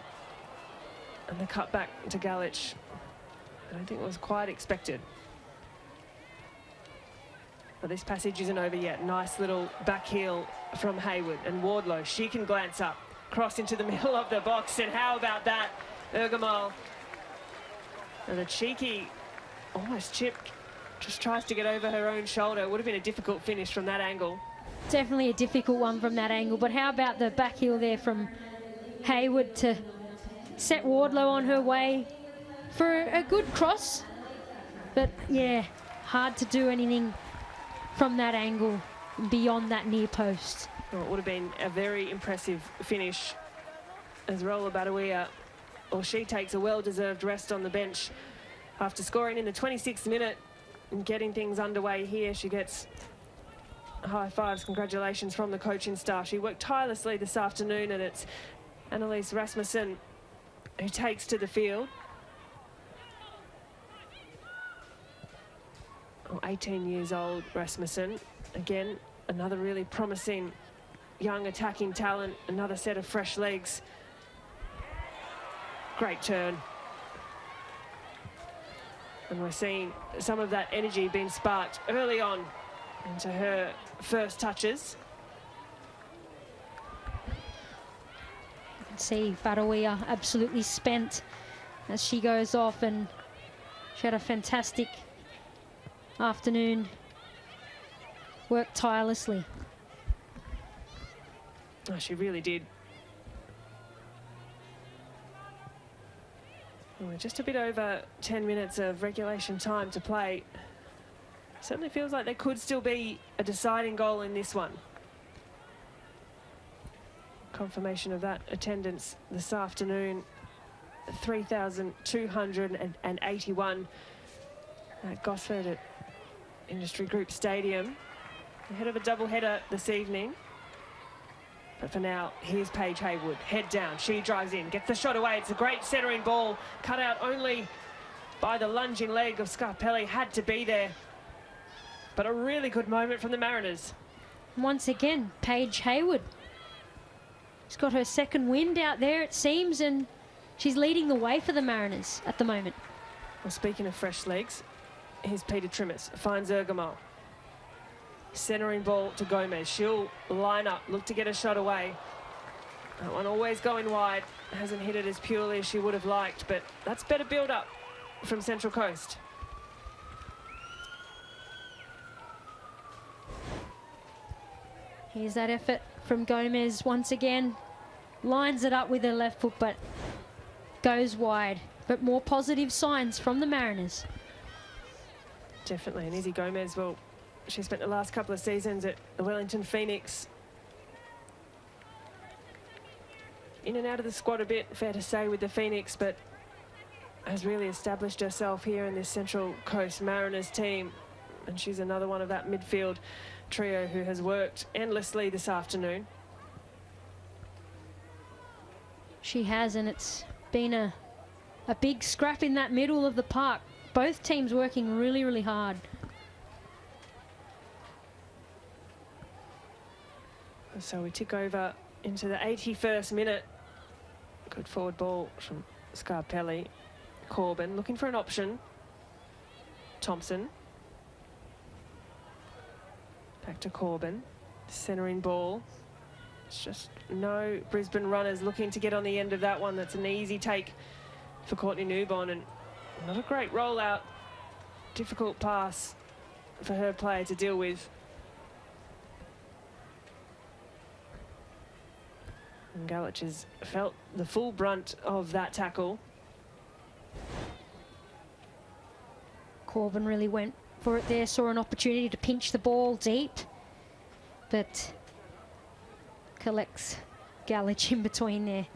And the cut back to Galich. I don't think it was quite expected. But this passage isn't over yet. Nice little back heel from Hayward. And Wardlow, she can glance up. Cross into the middle of the box. And how about that? Ergamol. And a cheeky, almost chipped, just tries to get over her own shoulder. It would have been a difficult finish from that angle. Definitely a difficult one from that angle, but how about the back heel there from Hayward to set Wardlow on her way for a good cross. But yeah, hard to do anything from that angle beyond that near post. Well, it would have been a very impressive finish as Rola Badawia, or she takes a well-deserved rest on the bench after scoring in the 26th minute and getting things underway here. She gets high fives, congratulations from the coaching staff. She worked tirelessly this afternoon, and it's Annalise Rasmussen who takes to the field. 18 years old, Rasmussen. Again, another really promising young attacking talent, another set of fresh legs. Great turn. And we're seeing some of that energy being sparked early on into her first touches. You can see Farawia absolutely spent as she goes off, and she had a fantastic afternoon. Worked tirelessly. Oh, she really did. We're just a bit over 10 minutes of regulation time to play. Certainly feels like there could still be a deciding goal in this one. Confirmation of that attendance this afternoon. 3,281 at Gosford at Industry Group Stadium. Ahead of a double-header this evening. But for now, here's Paige Haywood. Head down, she drives in, gets the shot away. It's a great centering ball, cut out only by the lunging leg of Scarpelli. Had to be there. But a really good moment from the Mariners. Once again, Paige Haywood. She's got her second wind out there, it seems, and she's leading the way for the Mariners at the moment. Well, speaking of fresh legs, here's Peter Trimmis, finds Ergamo. Centering ball to Gomez. She'll line up, look to get a shot away. That one always going wide. Hasn't hit it as purely as she would have liked, but that's better build-up from Central Coast. Here's that effort from Gomez once again. Lines it up with her left foot, but goes wide. But more positive signs from the Mariners. Definitely, and Izzy Gomez, well, she spent the last couple of seasons at the Wellington Phoenix. In and out of the squad a bit, fair to say, with the Phoenix, but has really established herself here in this Central Coast Mariners team. And she's another one of that midfield trio who has worked endlessly this afternoon. She has, and it's been a big scrap in that middle of the park. Both teams working really, really hard. So we tick over into the 81st minute. Good forward ball from Scarpelli. Corbin looking for an option. Thompson. Back to Corbin. Centering ball. It's just no Brisbane runners looking to get on the end of that one. That's an easy take for Courtney Newborn, and not a great rollout. Difficult pass for her player to deal with. And Galich has felt the full brunt of that tackle. Corbin really went for it there, saw an opportunity to pinch the ball deep, but collects Galich in between there.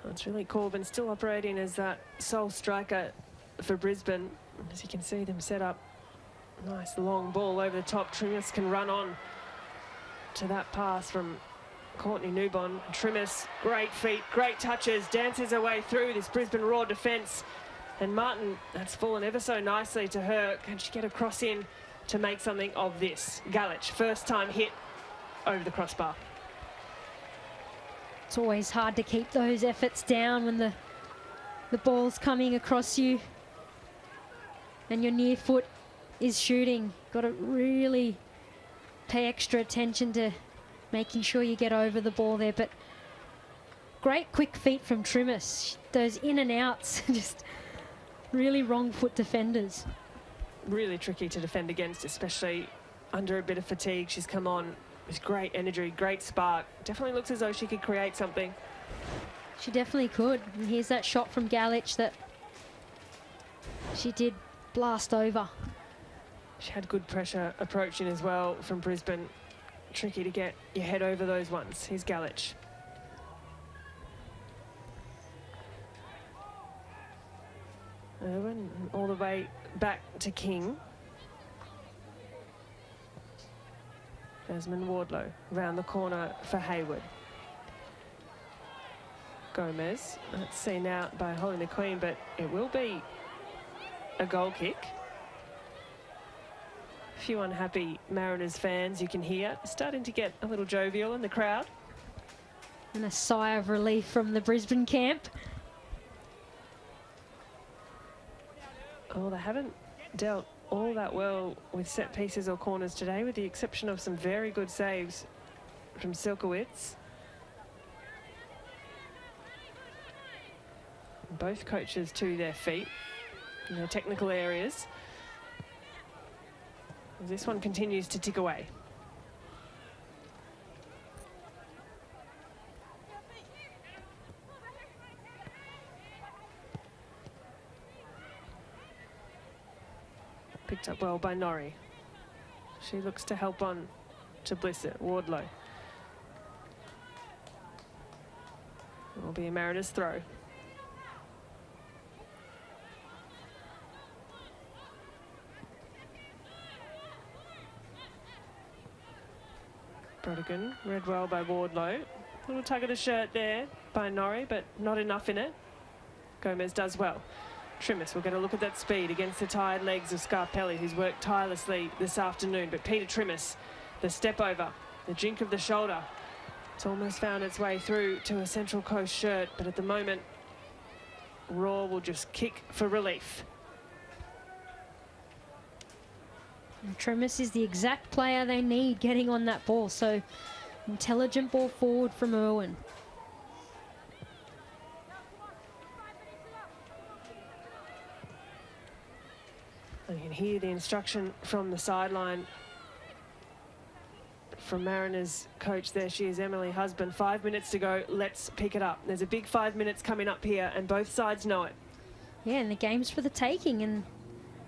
It's really Corbin still operating as that sole striker for Brisbane. As you can see them set up. Nice long ball over the top. Trimmis can run on to that pass from Courtney Newborn. Trimmis, great feet, great touches, dances her way through this Brisbane Roar defence. And Martin, that's fallen ever so nicely to her. Can she get a cross in to make something of this? Galich, first time hit over the crossbar. It's always hard to keep those efforts down when the ball's coming across you and your near foot is shooting. Got to really pay extra attention to making sure you get over the ball there. But great quick feet from Trimmis. Those in and outs, just really wrong foot defenders. Really tricky to defend against, especially under a bit of fatigue. She's come on with great energy, great spark. Definitely looks as though she could create something. She definitely could. And here's that shot from Galich that she did blast over. She had good pressure approaching as well from Brisbane. Tricky to get your head over those ones. Here's Galich. Irwin all the way back to King. Jasmine Wardlow round the corner for Hayward. Gomez, that's seen out by Holly McQueen, but it will be a goal kick. A few unhappy Mariners fans you can hear starting to get a little jovial in the crowd. And a sigh of relief from the Brisbane camp. Oh, they haven't dealt all that well with set pieces or corners today, with the exception of some very good saves from Silkowitz. Both coaches to their feet in their technical areas. This one continues to tick away. Picked up well by Norrie. She looks to help on to Blissett. Wardlow. It will be a Mariners throw. Brodigan, read well by Wardlow. Little tug of the shirt there by Norrie, but not enough in it. Gomez does well. Trimis will get a look at that speed against the tired legs of Scarpelli, who's worked tirelessly this afternoon. But Peter Trimis, the step over, the jink of the shoulder. It's almost found its way through to a Central Coast shirt, but at the moment, Raw will just kick for relief. And Trimis is the exact player they need getting on that ball, so intelligent ball forward from Irwin. You can hear the instruction from the sideline from Mariners coach there. She is Emily Husband. 5 minutes to go. Let's pick it up. There's a big 5 minutes coming up here, and both sides know it. Yeah, and the game's for the taking, and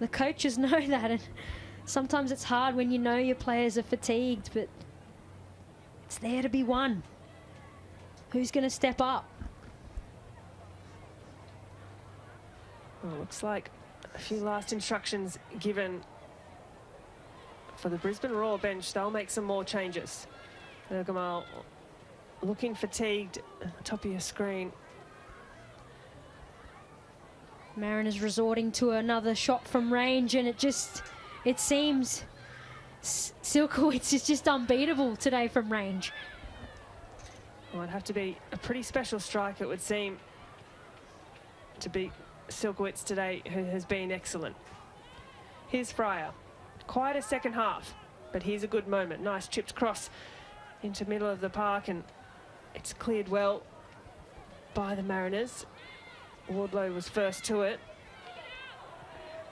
the coaches know that. And sometimes it's hard when you know your players are fatigued, but it's there to be won. Who's going to step up? Well, looks like a few last instructions given for the Brisbane Roar bench. They'll make some more changes. Gamal looking fatigued at the top of your screen. Mariners resorting to another shot from range, and it seems Silkowitz is just unbeatable today from range. Well, it'd have to be a pretty special strike, it would seem, to beat Silkowitz today, who has been excellent. Here's Fryer. Quite a second half, but here's a good moment. Nice chipped cross into middle of the park, and it's cleared well by the Mariners. Wardlow was first to it.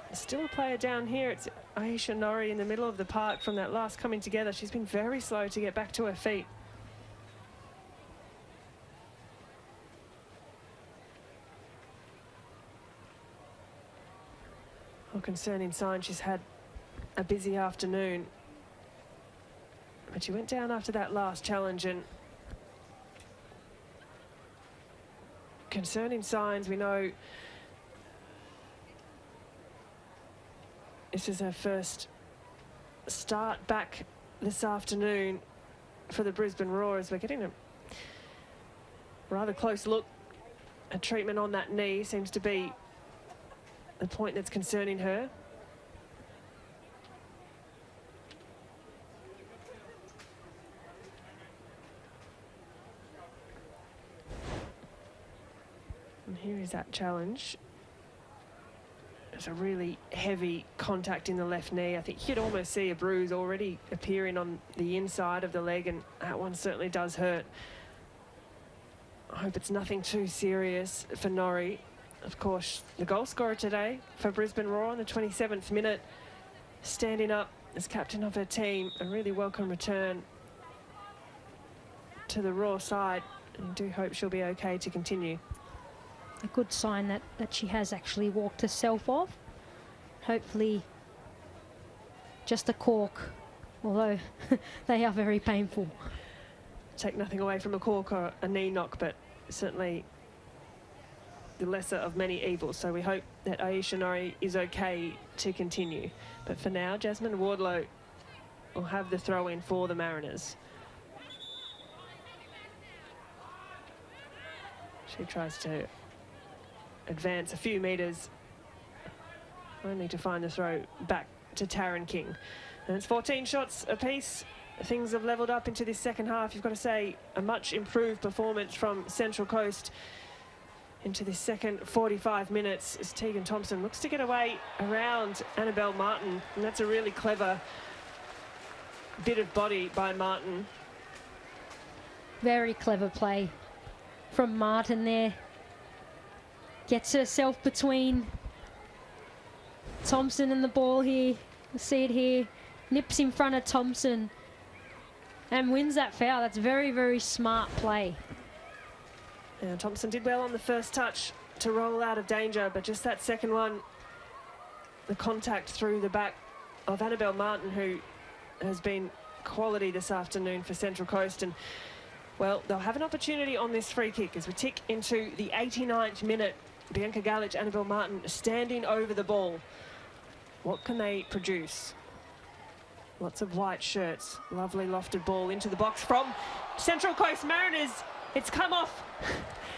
There's still a player down here. It's Aisha Norrie in the middle of the park from that last coming together. She's been very slow to get back to her feet. Well, concerning sign, she's had a busy afternoon, but she went down after that last challenge. And concerning signs, we know this is her first start back this afternoon for the Brisbane Roar, as we're getting a rather close look at treatment on that knee. Seems to be the point that's concerning her. And here is that challenge. There's a really heavy contact in the left knee. I think you could almost see a bruise already appearing on the inside of the leg, and that one certainly does hurt. I hope it's nothing too serious for Norrie. Of course, the goal scorer today for Brisbane Roar in the 27th minute, standing up as captain of her team. A really welcome return to the Roar side, and I do hope she'll be okay to continue. A good sign that she has actually walked herself off. Hopefully just a cork, although they are very painful. Take nothing away from a cork or a knee knock, but certainly the lesser of many evils. So we hope that Aisha Norrie is okay to continue. But for now, Jasmine Wardlow will have the throw in for the Mariners. She tries to advance a few metres, only to find the throw back to Taryn King. And it's 14 shots apiece. Things have levelled up into this second half. You've got to say a much improved performance from Central Coast into this second 45 minutes as Tegan Thompson looks to get away around Annabelle Martin, and that's a really clever bit of body by Martin. Very clever play from Martin there. Gets herself between Thompson and the ball here. You'll see it here. Nips in front of Thompson and wins that foul. That's very, very smart play. Yeah, Thompson did well on the first touch to roll out of danger, but just that second one, the contact through the back of Annabelle Martin, who has been quality this afternoon for Central Coast. And, well, they'll have an opportunity on this free kick as we tick into the 89th minute. Bianca Galich, Annabelle Martin standing over the ball. What can they produce? Lots of white shirts. Lovely lofted ball into the box from Central Coast Mariners. It's come off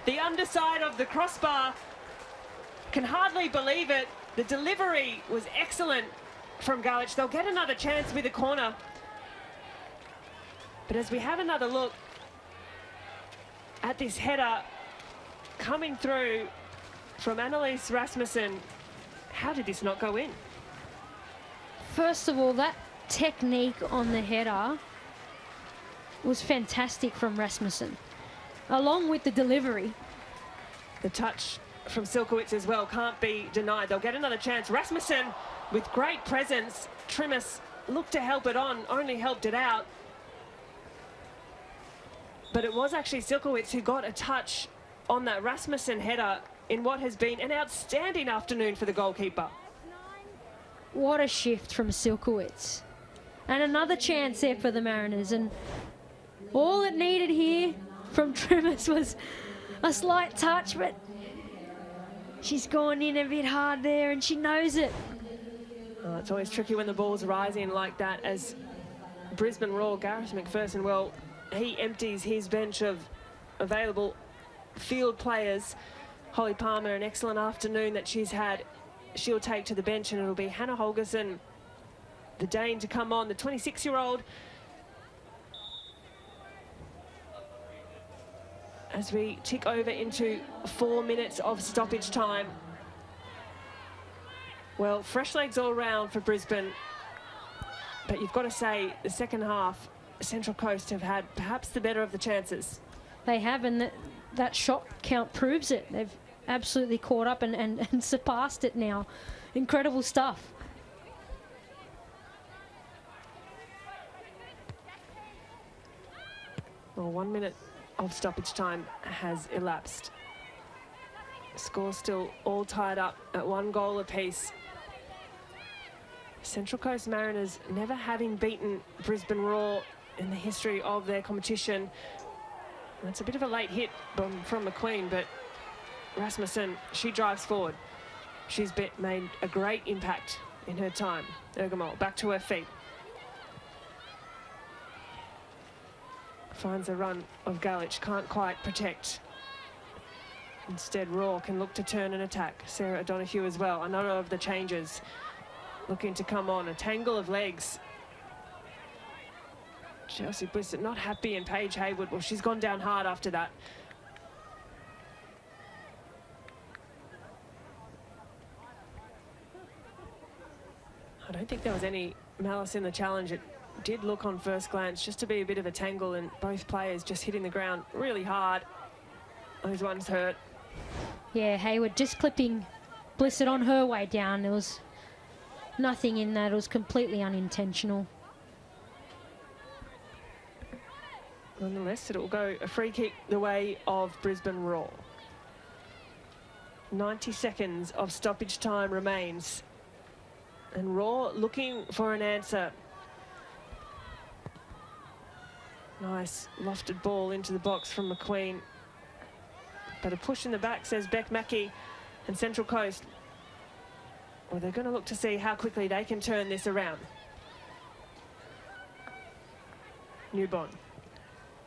the underside of the crossbar. Can hardly believe it. The delivery was excellent from Galich. They'll get another chance with a corner. But as we have another look at this header coming through from Annalise Rasmussen, how did this not go in? First of all, that technique on the header was fantastic from Rasmussen, along with the delivery. The touch from Silkowitz as well can't be denied. They'll get another chance. Rasmussen with great presence. Trimis looked to help it on, only helped it out. But it was actually Silkowitz who got a touch on that Rasmussen header in what has been an outstanding afternoon for the goalkeeper. What a shift from Silkowitz. And another chance there for the Mariners. And all it needed here from Trimis was a slight touch, but she's gone in a bit hard there and she knows it. Oh, it's always tricky when the ball's rising like that, as Brisbane Roar, Gareth McPherson, well, he empties his bench of available field players. Holly Palmer, an excellent afternoon that she's had. She'll take to the bench, and it'll be Hannah Holgerson, the Dane, to come on, the 26-year-old. As we tick over into 4 minutes of stoppage time. Well, fresh legs all round for Brisbane. But you've got to say, the second half, Central Coast have had perhaps the better of the chances. They have, and that shot count proves it. They've absolutely caught up and surpassed it now. Incredible stuff. Well, 1 minute of stoppage time has elapsed. Score still all tied up at 1 goal apiece. Central Coast Mariners never having beaten Brisbane Roar in the history of their competition. That's a bit of a late hit from McQueen, but Rasmussen, she drives forward. She's made a great impact in her time. Ergamol back to her feet. Finds a run of Galich, can't quite protect. Instead, Roar can look to turn and attack. Sarah O'Donoghue as well, another of the changes. Looking to come on, a tangle of legs. Chelsea Blissett not happy, and Paige Hayward, well, she's gone down hard after that. I don't think there was any malice in the challenge. It did look on first glance just to be a bit of a tangle, and both players just hitting the ground really hard. Those ones hurt. Yeah, Hayward just clipping Blissett on her way down. There was nothing in that. It was completely unintentional. Nonetheless, it will go a free kick the way of Brisbane Roar. 90 seconds of stoppage time remains. And Roar looking for an answer. Nice lofted ball into the box from McQueen. But a push in the back, says Beck Mackey, and Central Coast. Well, they're going to look to see how quickly they can turn this around. Newborn.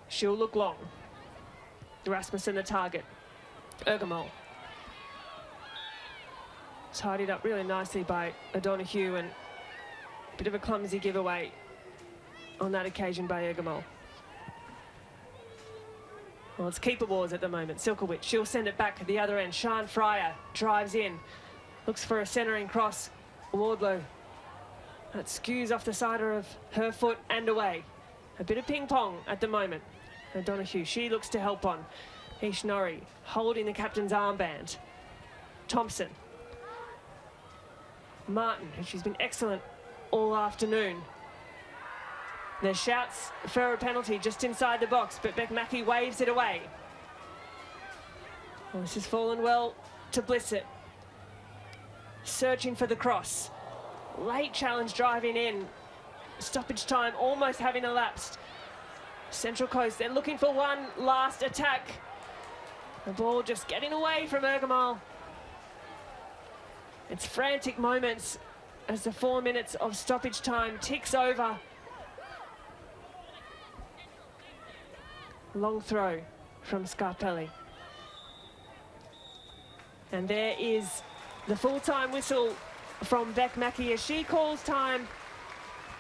She'll look long. Rasmussen the target. Ergemol. Tidied up really nicely by O'Donoghue, and a bit of a clumsy giveaway on that occasion by Ergemol. Well, it's keeper wars at the moment. Silkowitz, she'll send it back at the other end. Sian Fryer drives in, looks for a centering cross. Wardlow, that skews off the side of her foot and away. A bit of ping pong at the moment. O'Donoghue, she looks to help on. Ishinori holding the captain's armband. Thompson. Martin, and she's been excellent all afternoon. There's shouts for a penalty just inside the box, but Beck Mackey waves it away. Well, this has fallen well to Blissett. Searching for the cross. Late challenge driving in. Stoppage time almost having elapsed. Central Coast, they're looking for one last attack. The ball just getting away from Ergemol. It's frantic moments as the 4 minutes of stoppage time ticks over. Long throw from Scarpelli. And there is the full-time whistle from Beck Mackey as she calls time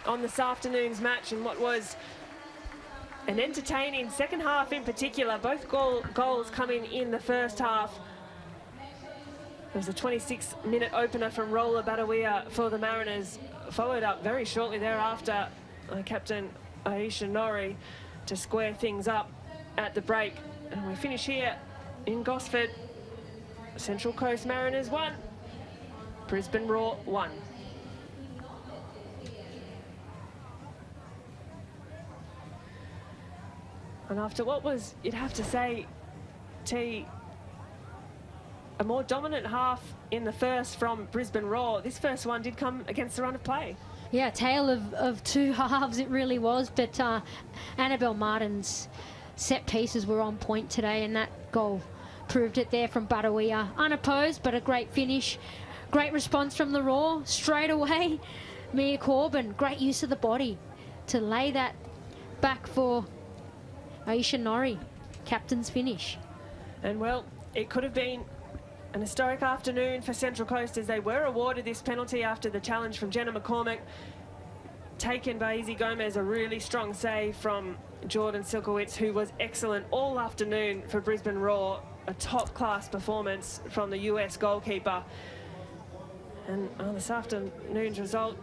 on this afternoon's match in what was an entertaining second half in particular. Both goals coming in the first half. There was a 26-minute opener from Rolla Badawia for the Mariners, followed up very shortly thereafter by Captain Aisha Norrie to square things up at the break. And we finish here in Gosford. Central Coast Mariners 1, Brisbane Roar 1. And after what was, you'd have to say, T, a more dominant half in the first from Brisbane Roar, this first one did come against the run of play. Yeah, a tale of two halves it really was, but Annabelle Martin's set pieces were on point today, and that goal proved it there from Badawia. Unopposed, but a great finish. Great response from the Roar. Straight away, Mia Corbin, great use of the body to lay that back for Aisha Norrie, captain's finish. And well, it could have been an historic afternoon for Central Coast as they were awarded this penalty after the challenge from Jenna McCormick, taken by Izzy Gomez. A really strong save from Jordan Silkowitz, who was excellent all afternoon for Brisbane Roar. A top-class performance from the US goalkeeper. And this afternoon's result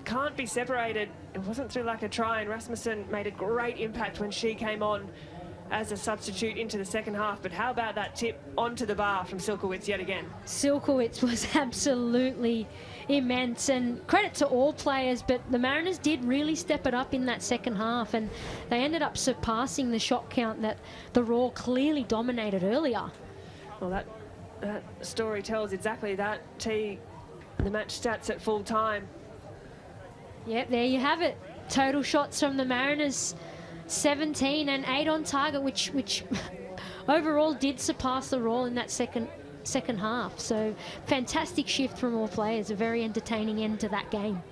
can't be separated. It wasn't through lack of trying. Rasmussen made a great impact when she came on as a substitute into the second half. But how about that tip onto the bar from Silkowitz yet again? Silkowitz was absolutely immense, and credit to all players, but the Mariners did really step it up in that second half, and they ended up surpassing the shot count that the Raw clearly dominated earlier. Well, that story tells exactly that. The match stats at full time. Yep, there you have it. Total shots from the Mariners, 17 and 8 on target, which overall did surpass the Raw in that second half. So fantastic shift from all players. A very entertaining end to that game.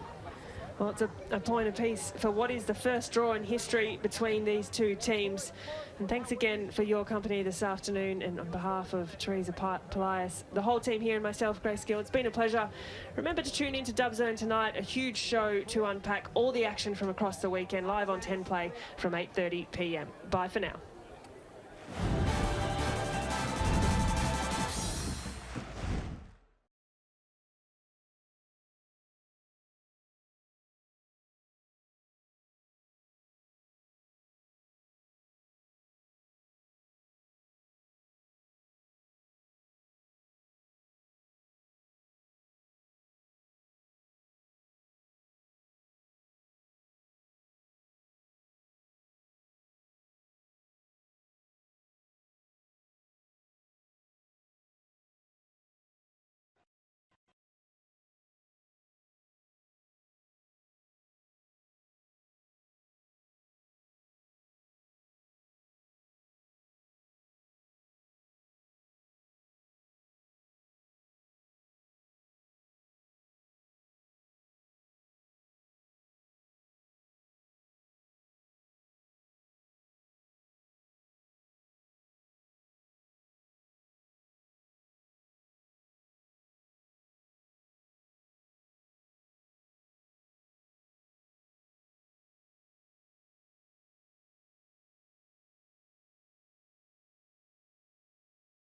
Well, it's a point apiece for what is the first draw in history between these two teams. And thanks again for your company this afternoon, and on behalf of Teresa Polias, the whole team here and myself, Grace Gill, it's been a pleasure. Remember to tune in to Dub Zone tonight, a huge show to unpack all the action from across the weekend, live on 10 Play from 8:30 p.m. Bye for now.